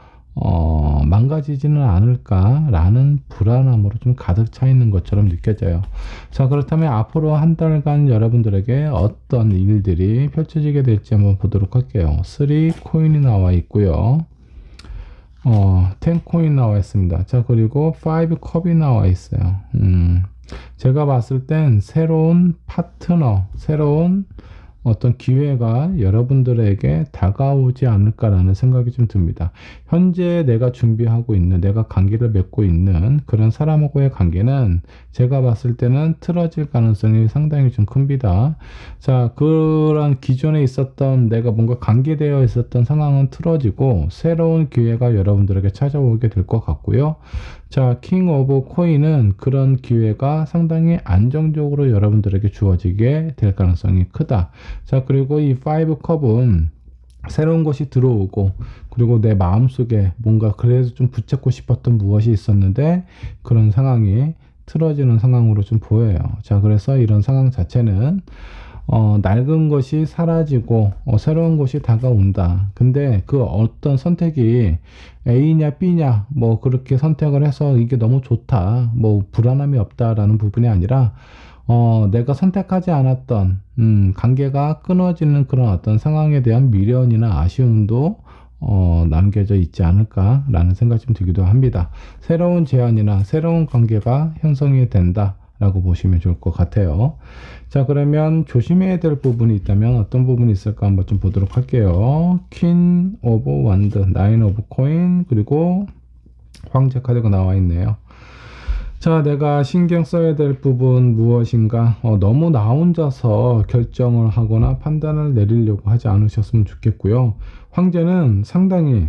망가지지는 않을까라는 불안함으로 좀 가득 차 있는 것처럼 느껴져요. 자, 그렇다면 앞으로 한 달간 여러분들에게 어떤 일들이 펼쳐지게 될지 한번 보도록 할게요. 3 코인이 나와 있고요. 10 코인 나와 있습니다. 자, 그리고 5 컵이 나와 있어요. 제가 봤을 땐 새로운 파트너, 새로운 어떤 기회가 여러분들에게 다가오지 않을까라는 생각이 좀 듭니다. 현재 내가 준비하고 있는, 내가 관계를 맺고 있는 그런 사람하고의 관계는 제가 봤을 때는 틀어질 가능성이 상당히 좀 큽니다. 자, 그런 기존에 있었던 내가 뭔가 관계되어 있었던 상황은 틀어지고 새로운 기회가 여러분들에게 찾아오게 될 것 같고요. 자, 킹 오브 코인은 그런 기회가 상당히 안정적으로 여러분들에게 주어지게 될 가능성이 크다. 자, 그리고 이 5 컵은 새로운 것이 들어오고 그리고 내 마음속에 뭔가 그래도 좀 붙잡고 싶었던 무엇이 있었는데 그런 상황이 틀어지는 상황으로 좀 보여요. 자, 그래서 이런 상황 자체는 낡은 것이 사라지고 새로운 것이 다가온다. 근데 그 어떤 선택이 A냐 B냐 뭐 그렇게 선택을 해서 이게 너무 좋다, 뭐 불안함이 없다라는 부분이 아니라 내가 선택하지 않았던 관계가 끊어지는 그런 어떤 상황에 대한 미련이나 아쉬움도 남겨져 있지 않을까라는 생각이 좀 들기도 합니다. 새로운 제안이나 새로운 관계가 형성이 된다 라고 보시면 좋을 것 같아요. 자, 그러면 조심해야 될 부분이 있다면 어떤 부분이 있을까 한번 좀 보도록 할게요. 퀸 오브 완드, 나인 오브 코인, 그리고 황제 카드가 나와 있네요. 자, 내가 신경 써야 될 부분 무엇인가? 너무 나 혼자서 결정을 하거나 판단을 내리려고 하지 않으셨으면 좋겠고요. 황제는 상당히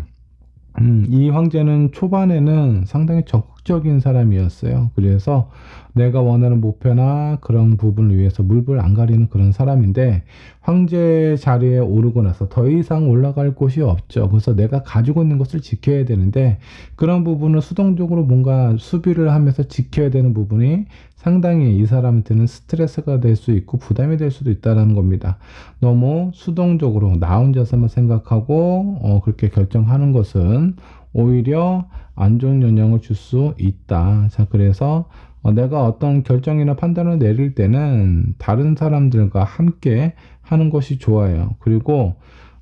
이 황제는 초반에는 상당히 적극적인 사람이었어요. 그래서 내가 원하는 목표나 그런 부분을 위해서 물불 안 가리는 그런 사람인데 황제 자리에 오르고 나서 더 이상 올라갈 곳이 없죠. 그래서 내가 가지고 있는 것을 지켜야 되는데 그런 부분을 수동적으로 뭔가 수비를 하면서 지켜야 되는 부분이 상당히 이 사람한테는 스트레스가 될 수 있고 부담이 될 수도 있다는 겁니다. 너무 수동적으로 나 혼자서만 생각하고 그렇게 결정하는 것은 오히려 안 좋은 영향을 줄 수 있다. 자, 그래서 내가 어떤 결정이나 판단을 내릴 때는 다른 사람들과 함께 하는 것이 좋아요. 그리고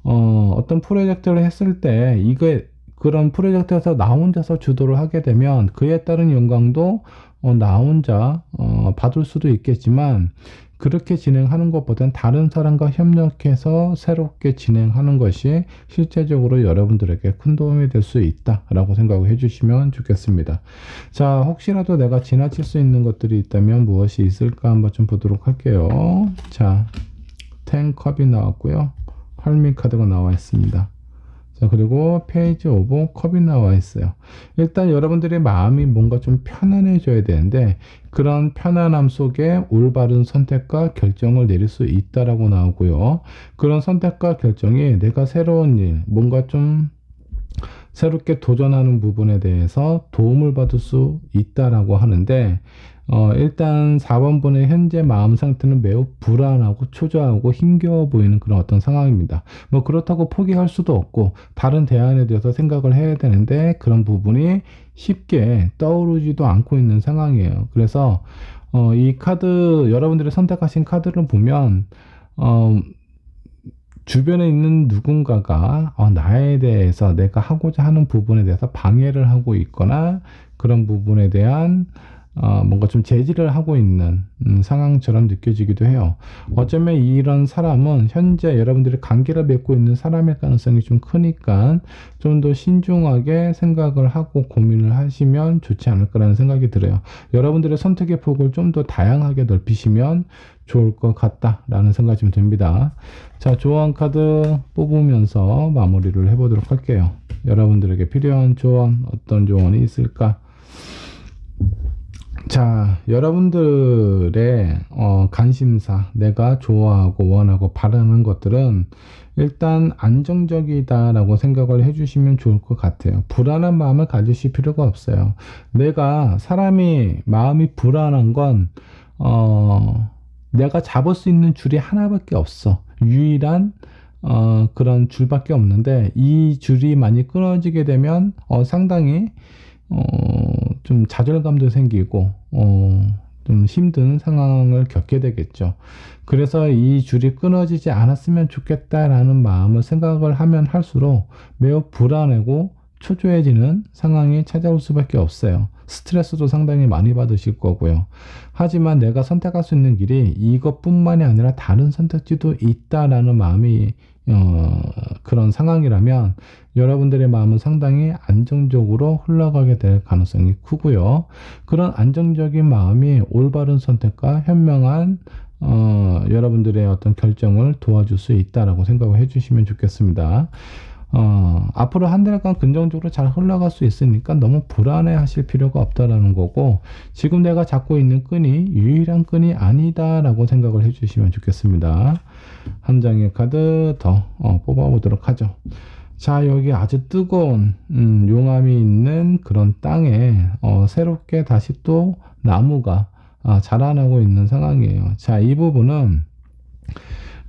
어떤 프로젝트를 했을 때 이게 그런 프로젝트에서 나 혼자서 주도를 하게 되면 그에 따른 영광도 나 혼자 받을 수도 있겠지만 그렇게 진행하는 것보다는 다른 사람과 협력해서 새롭게 진행하는 것이 실제적으로 여러분들에게 큰 도움이 될 수 있다라고 생각을 해주시면 좋겠습니다. 자, 혹시라도 내가 지나칠 수 있는 것들이 있다면 무엇이 있을까 한번 좀 보도록 할게요. 자, 10 컵이 나왔고요. 활미 카드가 나와 있습니다. 자, 그리고 페이지 오브 컵이 나와 있어요. 일단 여러분들의 마음이 뭔가 좀 편안해져야 되는데 그런 편안함 속에 올바른 선택과 결정을 내릴 수 있다라고 나오고요. 그런 선택과 결정이 내가 새로운 일, 뭔가 좀 새롭게 도전하는 부분에 대해서 도움을 받을 수 있다라고 하는데 일단 4번분의 현재 마음 상태는 매우 불안하고 초조하고 힘겨워 보이는 그런 어떤 상황입니다. 뭐 그렇다고 포기할 수도 없고 다른 대안에 대해서 생각을 해야 되는데 그런 부분이 쉽게 떠오르지도 않고 있는 상황이에요. 그래서 이 카드 여러분들이 선택하신 카드를 보면 주변에 있는 누군가가 나에 대해서 내가 하고자 하는 부분에 대해서 방해를 하고 있거나 그런 부분에 대한 뭔가 좀 제지를 하고 있는 상황처럼 느껴지기도 해요. 어쩌면 이런 사람은 현재 여러분들이 관계를 맺고 있는 사람일 가능성이 좀 크니까 좀 더 신중하게 생각을 하고 고민을 하시면 좋지 않을까라는 생각이 들어요. 여러분들의 선택의 폭을 좀 더 다양하게 넓히시면 좋을 것 같다라는 생각이 좀 듭니다. 자, 조언 카드 뽑으면서 마무리를 해보도록 할게요. 여러분들에게 필요한 조언, 어떤 조언이 있을까? 자, 여러분들의 관심사, 내가 좋아하고 원하고 바라는 것들은 일단 안정적이다라고 생각을 해주시면 좋을 것 같아요. 불안한 마음을 가지실 필요가 없어요. 내가 사람이 마음이 불안한 건 내가 잡을 수 있는 줄이 하나밖에 없어. 유일한 그런 줄밖에 없는데 이 줄이 많이 끊어지게 되면 상당히 좀 좌절감도 생기고 좀 힘든 상황을 겪게 되겠죠. 그래서 이 줄이 끊어지지 않았으면 좋겠다라는 마음을 생각을 하면 할수록 매우 불안하고 초조해지는 상황이 찾아올 수밖에 없어요. 스트레스도 상당히 많이 받으실 거고요. 하지만 내가 선택할 수 있는 길이 이것뿐만이 아니라 다른 선택지도 있다라는 마음이 그런 상황이라면 여러분들의 마음은 상당히 안정적으로 흘러가게 될 가능성이 크고요. 그런 안정적인 마음이 올바른 선택과 현명한 여러분들의 어떤 결정을 도와줄 수 있다라고 생각을 해주시면 좋겠습니다. 앞으로 한 달간 긍정적으로 잘 흘러갈 수 있으니까 너무 불안해 하실 필요가 없다라는 거고, 지금 내가 잡고 있는 끈이 유일한 끈이 아니다라고 생각을 해주시면 좋겠습니다. 한 장의 카드 더 뽑아보도록 하죠. 자, 여기 아주 뜨거운 용암이 있는 그런 땅에 새롭게 다시 또 나무가 자라나고 있는 상황이에요. 자, 이 부분은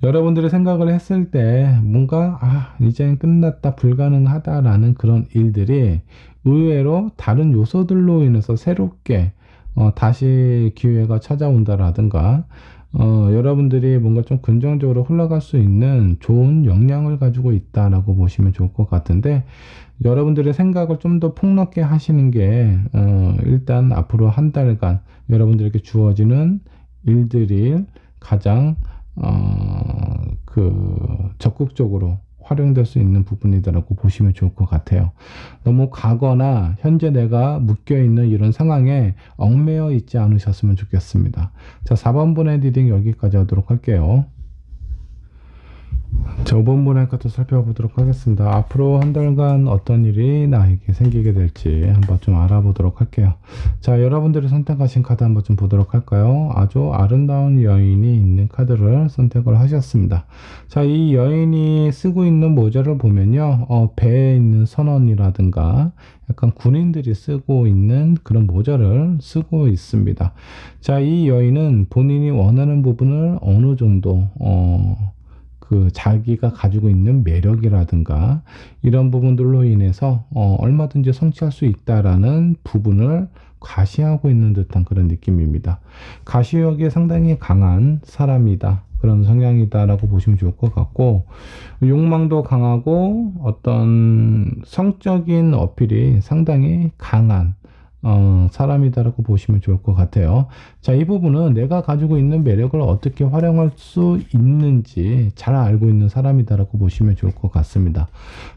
여러분들이 생각을 했을 때 뭔가 이젠 끝났다, 불가능하다라는 그런 일들이 의외로 다른 요소들로 인해서 새롭게 다시 기회가 찾아온다라든가 여러분들이 뭔가 좀 긍정적으로 흘러갈 수 있는 좋은 역량을 가지고 있다라고 보시면 좋을 것 같은데, 여러분들의 생각을 좀 더 폭넓게 하시는 게 일단 앞으로 한 달간 여러분들에게 주어지는 일들이 가장 적극적으로 활용될 수 있는 부분이다라고 보시면 좋을 것 같아요. 너무 과거나 현재 내가 묶여있는 이런 상황에 얽매여 있지 않으셨으면 좋겠습니다. 자, 4번 분의 리딩 여기까지 하도록 할게요. 자, 5번 분의 카드 살펴보도록 하겠습니다. 앞으로 한 달간 어떤 일이 나에게 생기게 될지 한번 좀 알아보도록 할게요. 자, 여러분들이 선택하신 카드 한번 좀 보도록 할까요? 아주 아름다운 여인이 있는 카드를 선택을 하셨습니다. 자, 이 여인이 쓰고 있는 모자를 보면요, 배에 있는 선원이라든가 약간 군인들이 쓰고 있는 그런 모자를 쓰고 있습니다. 자, 이 여인은 본인이 원하는 부분을 어느 정도 자기가 가지고 있는 매력이라든가 이런 부분들로 인해서 얼마든지 성취할 수 있다라는 부분을 과시하고 있는 듯한 그런 느낌입니다. 가시력이 상당히 강한 사람이다, 그런 성향이다라고 보시면 좋을 것 같고, 욕망도 강하고 어떤 성적인 어필이 상당히 강한 사람이다라고 보시면 좋을 것 같아요. 자, 이 부분은 내가 가지고 있는 매력을 어떻게 활용할 수 있는지 잘 알고 있는 사람이다라고 보시면 좋을 것 같습니다.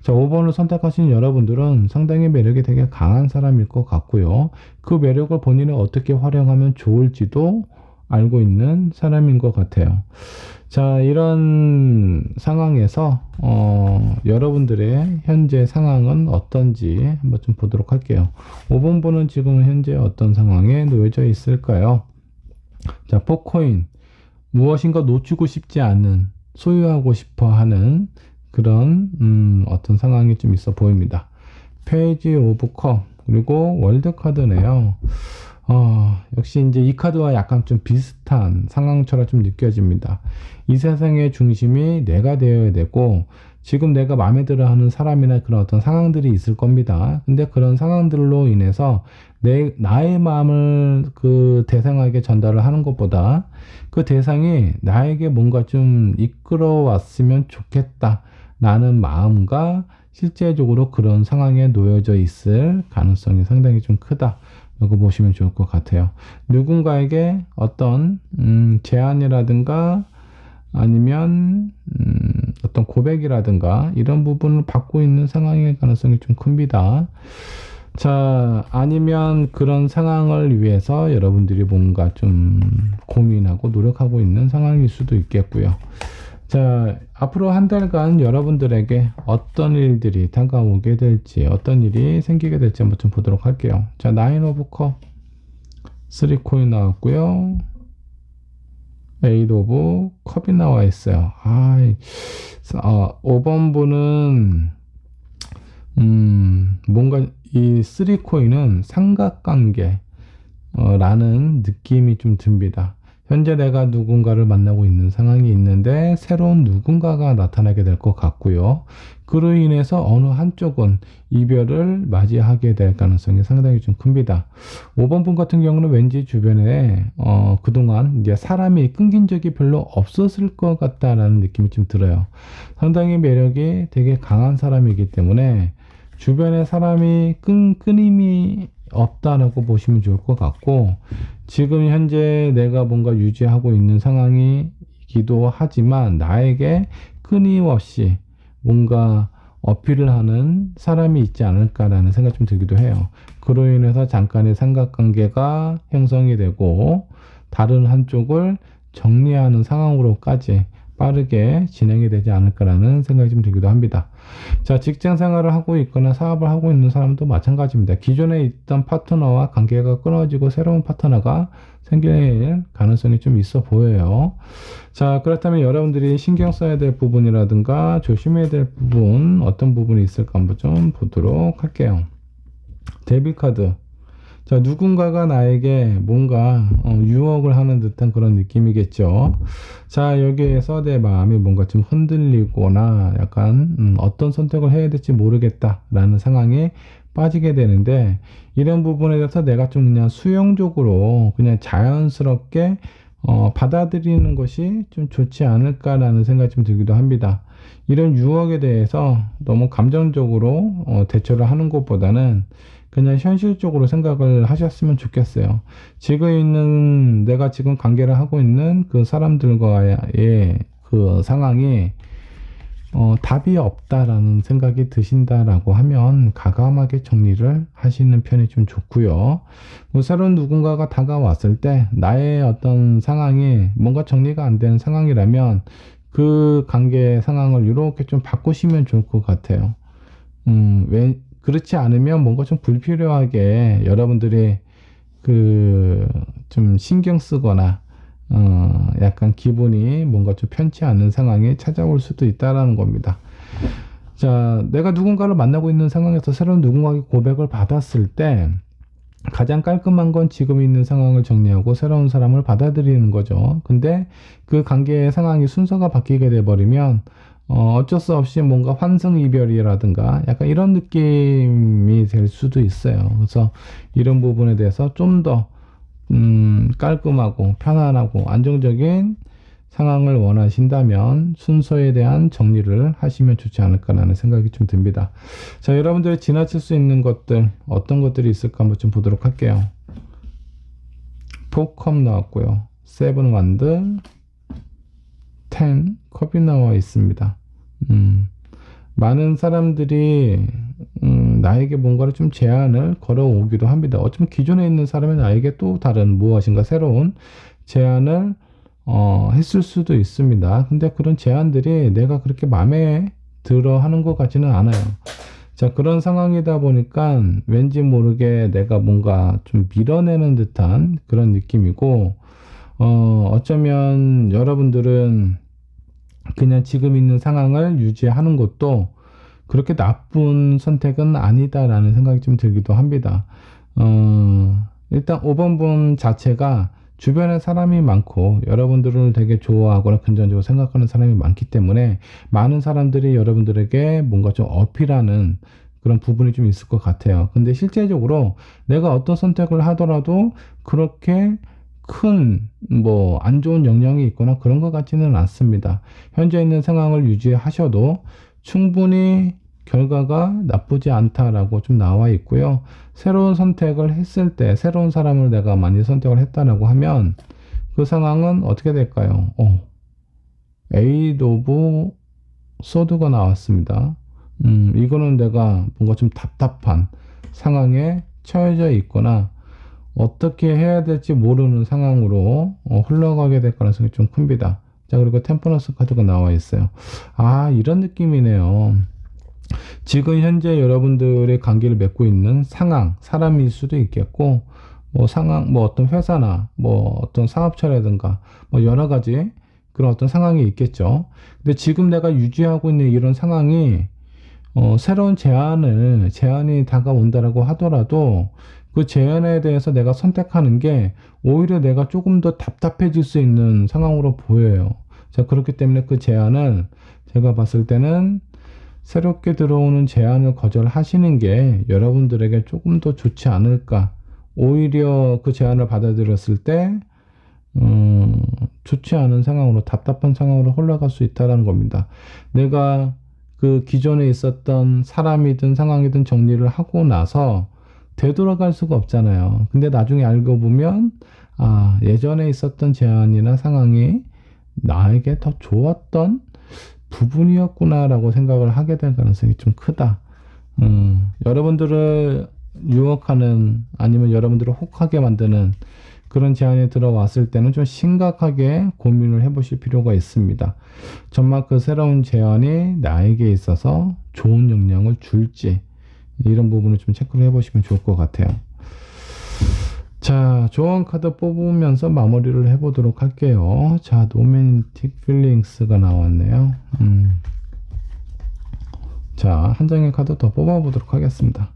자, 5번을 선택하신 여러분들은 상당히 매력이 되게 강한 사람일 것 같고요. 그 매력을 본인이 어떻게 활용하면 좋을지도 알고 있는 사람인 것 같아요. 자, 이런 상황에서 여러분들의 현재 상황은 어떤지 한번 좀 보도록 할게요. 5번 분은 지금 현재 어떤 상황에 놓여져 있을까요? 자, 4코인, 무엇인가 놓치고 싶지 않은, 소유하고 싶어 하는 그런 어떤 상황이 좀 있어 보입니다. 페이지 오브 컵, 그리고 월드 카드네요. 역시 이제 이 카드와 약간 좀 비슷한 상황처럼 좀 느껴집니다. 이 세상의 중심이 내가 되어야 되고, 지금 내가 마음에 들어 하는 사람이나 그런 어떤 상황들이 있을 겁니다. 근데 그런 상황들로 인해서 나의 마음을 그 대상에게 전달을 하는 것보다 그 대상이 나에게 뭔가 좀 이끌어 왔으면 좋겠다 라는 마음과 실제적으로 그런 상황에 놓여져 있을 가능성이 상당히 좀 크다 라고 보시면 좋을 것 같아요. 누군가에게 어떤 제안이라든가 아니면 어떤 고백이라든가 이런 부분을 받고 있는 상황일 가능성이 좀 큽니다. 자, 아니면 그런 상황을 위해서 여러분들이 뭔가 좀 고민하고 노력하고 있는 상황일 수도 있겠고요. 자, 앞으로 한 달간 여러분들에게 어떤 일들이 다가오게 될지, 어떤 일이 생기게 될지 한번 좀 보도록 할게요. 자, 나인 오브 컵 3코인 나왔고요. 에이드 오브 컵이 나와 있어요. 5번 분은 뭔가 이 3코인은 삼각관계 라는 느낌이 좀 듭니다. 현재 내가 누군가를 만나고 있는 상황이 있는데 새로운 누군가가 나타나게 될 것 같고요. 그로 인해서 어느 한쪽은 이별을 맞이하게 될 가능성이 상당히 좀 큽니다. 5번 분 같은 경우는 왠지 주변에 그동안 이제 사람이 끊긴 적이 별로 없었을 것 같다라는 느낌이 좀 들어요. 상당히 매력이 되게 강한 사람이기 때문에 주변에 사람이 끊임이 없다라고 보시면 좋을 것 같고, 지금 현재 내가 뭔가 유지하고 있는 상황이기도 하지만 나에게 끊임없이 뭔가 어필을 하는 사람이 있지 않을까라는 생각이 좀 들기도 해요. 그로 인해서 잠깐의 삼각관계가 형성이 되고 다른 한쪽을 정리하는 상황으로까지 빠르게 진행이 되지 않을까라는 생각이 좀 들기도 합니다. 자, 직장 생활을 하고 있거나 사업을 하고 있는 사람도 마찬가지입니다. 기존에 있던 파트너와 관계가 끊어지고 새로운 파트너가 생길 가능성이 좀 있어 보여요. 자, 그렇다면 여러분들이 신경 써야 될 부분이라든가 조심해야 될 부분, 어떤 부분이 있을까 한번 좀 보도록 할게요. 데뷔카드. 자, 누군가가 나에게 뭔가 유혹을 하는 듯한 그런 느낌이겠죠. 자, 여기에서 내 마음이 뭔가 좀 흔들리거나 약간 어떤 선택을 해야 될지 모르겠다라는 상황에 빠지게 되는데, 이런 부분에 대해서 내가 좀 그냥 수용적으로 그냥 자연스럽게 받아들이는 것이 좀 좋지 않을까라는 생각이 좀 들기도 합니다. 이런 유혹에 대해서 너무 감정적으로 대처를 하는 것보다는 그냥 현실적으로 생각을 하셨으면 좋겠어요. 내가 지금 관계를 하고 있는 그 사람들과의 그 상황이 답이 없다라는 생각이 드신다라고 하면 가감하게 정리를 하시는 편이 좀 좋고요. 뭐 새로운 누군가가 다가왔을 때 나의 어떤 상황이 뭔가 정리가 안 되는 상황이라면 그 관계 상황을 이렇게 좀 바꾸시면 좋을 것 같아요. 그렇지 않으면 뭔가 좀 불필요하게 여러분들이 좀 신경 쓰거나 약간 기분이 뭔가 좀 편치 않은 상황이 찾아올 수도 있다라는 겁니다. 자, 내가 누군가를 만나고 있는 상황에서 새로운 누군가의 고백을 받았을 때 가장 깔끔한 건 지금 있는 상황을 정리하고 새로운 사람을 받아들이는 거죠. 근데 그 관계의 상황이 순서가 바뀌게 돼버리면 어쩔 수 없이 뭔가 환승 이별이라든가 약간 이런 느낌이 될 수도 있어요. 그래서 이런 부분에 대해서 좀 더 깔끔하고 편안하고 안정적인 상황을 원하신다면 순서에 대한 정리를 하시면 좋지 않을까라는 생각이 좀 듭니다. 자, 여러분들이 지나칠 수 있는 것들, 어떤 것들이 있을까 한번 좀 보도록 할게요. 4컵 나왔고요. 7 완드, 10 컵이 나와 있습니다. 많은 사람들이 나에게 뭔가를 좀 제안을 걸어오기도 합니다. 어쩌면 기존에 있는 사람이 나에게 또 다른 무엇인가 새로운 제안을 했을 수도 있습니다. 근데 그런 제안들이 내가 그렇게 마음에 들어 하는 것 같지는 않아요. 자, 그런 상황이다 보니까 왠지 모르게 내가 뭔가 좀 밀어내는 듯한 그런 느낌이고, 어쩌면 여러분들은 그냥 지금 있는 상황을 유지하는 것도 그렇게 나쁜 선택은 아니다라는 생각이 좀 들기도 합니다. 일단 5번 분 자체가 주변에 사람이 많고 여러분들을 되게 좋아하거나 긍정적으로 생각하는 사람이 많기 때문에 많은 사람들이 여러분들에게 뭔가 좀 어필하는 그런 부분이 좀 있을 것 같아요. 근데 실제적으로 내가 어떤 선택을 하더라도 그렇게 큰 뭐 안 좋은 영향이 있거나 그런 것 같지는 않습니다. 현재 있는 상황을 유지하셔도 충분히 결과가 나쁘지 않다라고 좀 나와 있고요. 새로운 선택을 했을 때 새로운 사람을 내가 많이 선택을 했다라고 하면 그 상황은 어떻게 될까요? 에잇 오브 소드가 나왔습니다. 이거는 내가 뭔가 좀 답답한 상황에 처해져 있거나 어떻게 해야 될지 모르는 상황으로 흘러가게 될 가능성이 좀 큽니다. 자, 그리고 템퍼런스 카드가 나와 있어요. 이런 느낌이네요. 지금 현재 여러분들의 관계를 맺고 있는 상황, 사람일 수도 있겠고, 상황, 어떤 회사나, 어떤 사업처라든가, 여러 가지 그런 어떤 상황이 있겠죠. 근데 지금 내가 유지하고 있는 이런 상황이, 새로운 제안이 다가온다라고 하더라도, 그 제안에 대해서 내가 선택하는 게 오히려 내가 조금 더 답답해질 수 있는 상황으로 보여요. 자, 그렇기 때문에 그 제안을 제가 봤을 때는 새롭게 들어오는 제안을 거절하시는 게 여러분들에게 조금 더 좋지 않을까. 오히려 그 제안을 받아들였을 때 좋지 않은 상황으로, 답답한 상황으로 흘러갈 수 있다는 겁니다. 내가 그 기존에 있었던 사람이든 상황이든 정리를 하고 나서 되돌아갈 수가 없잖아요. 근데 나중에 알고 보면 예전에 있었던 제안이나 상황이 나에게 더 좋았던 부분이었구나라고 생각을 하게 될 가능성이 좀 크다. 여러분들을 유혹하는, 아니면 여러분들을 혹하게 만드는 그런 제안이 들어왔을 때는 좀 심각하게 고민을 해보실 필요가 있습니다. 정말 그 새로운 제안이 나에게 있어서 좋은 영향을 줄지, 이런 부분을 좀 체크를 해보시면 좋을 것 같아요. 자, 조언 카드 뽑으면서 마무리를 해보도록 할게요. 자, 로맨틱 필링스가 나왔네요. 자, 한 장의 카드 더 뽑아보도록 하겠습니다.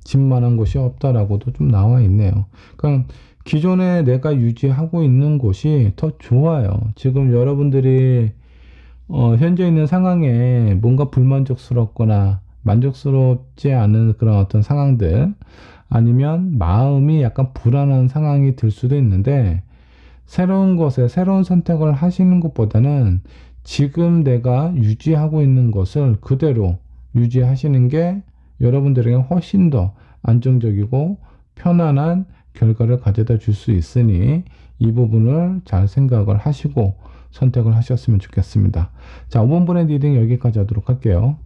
집만한 곳이 없다라고도 좀 나와 있네요. 그러니까 기존에 내가 유지하고 있는 곳이 더 좋아요. 지금 여러분들이 현재 있는 상황에 뭔가 불만족스럽거나 만족스럽지 않은 그런 어떤 상황들, 아니면 마음이 약간 불안한 상황이 들 수도 있는데, 새로운 것에 새로운 선택을 하시는 것보다는 지금 내가 유지하고 있는 것을 그대로 유지하시는 게 여러분들에게 훨씬 더 안정적이고 편안한 결과를 가져다 줄 수 있으니 이 부분을 잘 생각을 하시고 선택을 하셨으면 좋겠습니다. 자, 5번 브랜드 리딩 여기까지 하도록 할게요.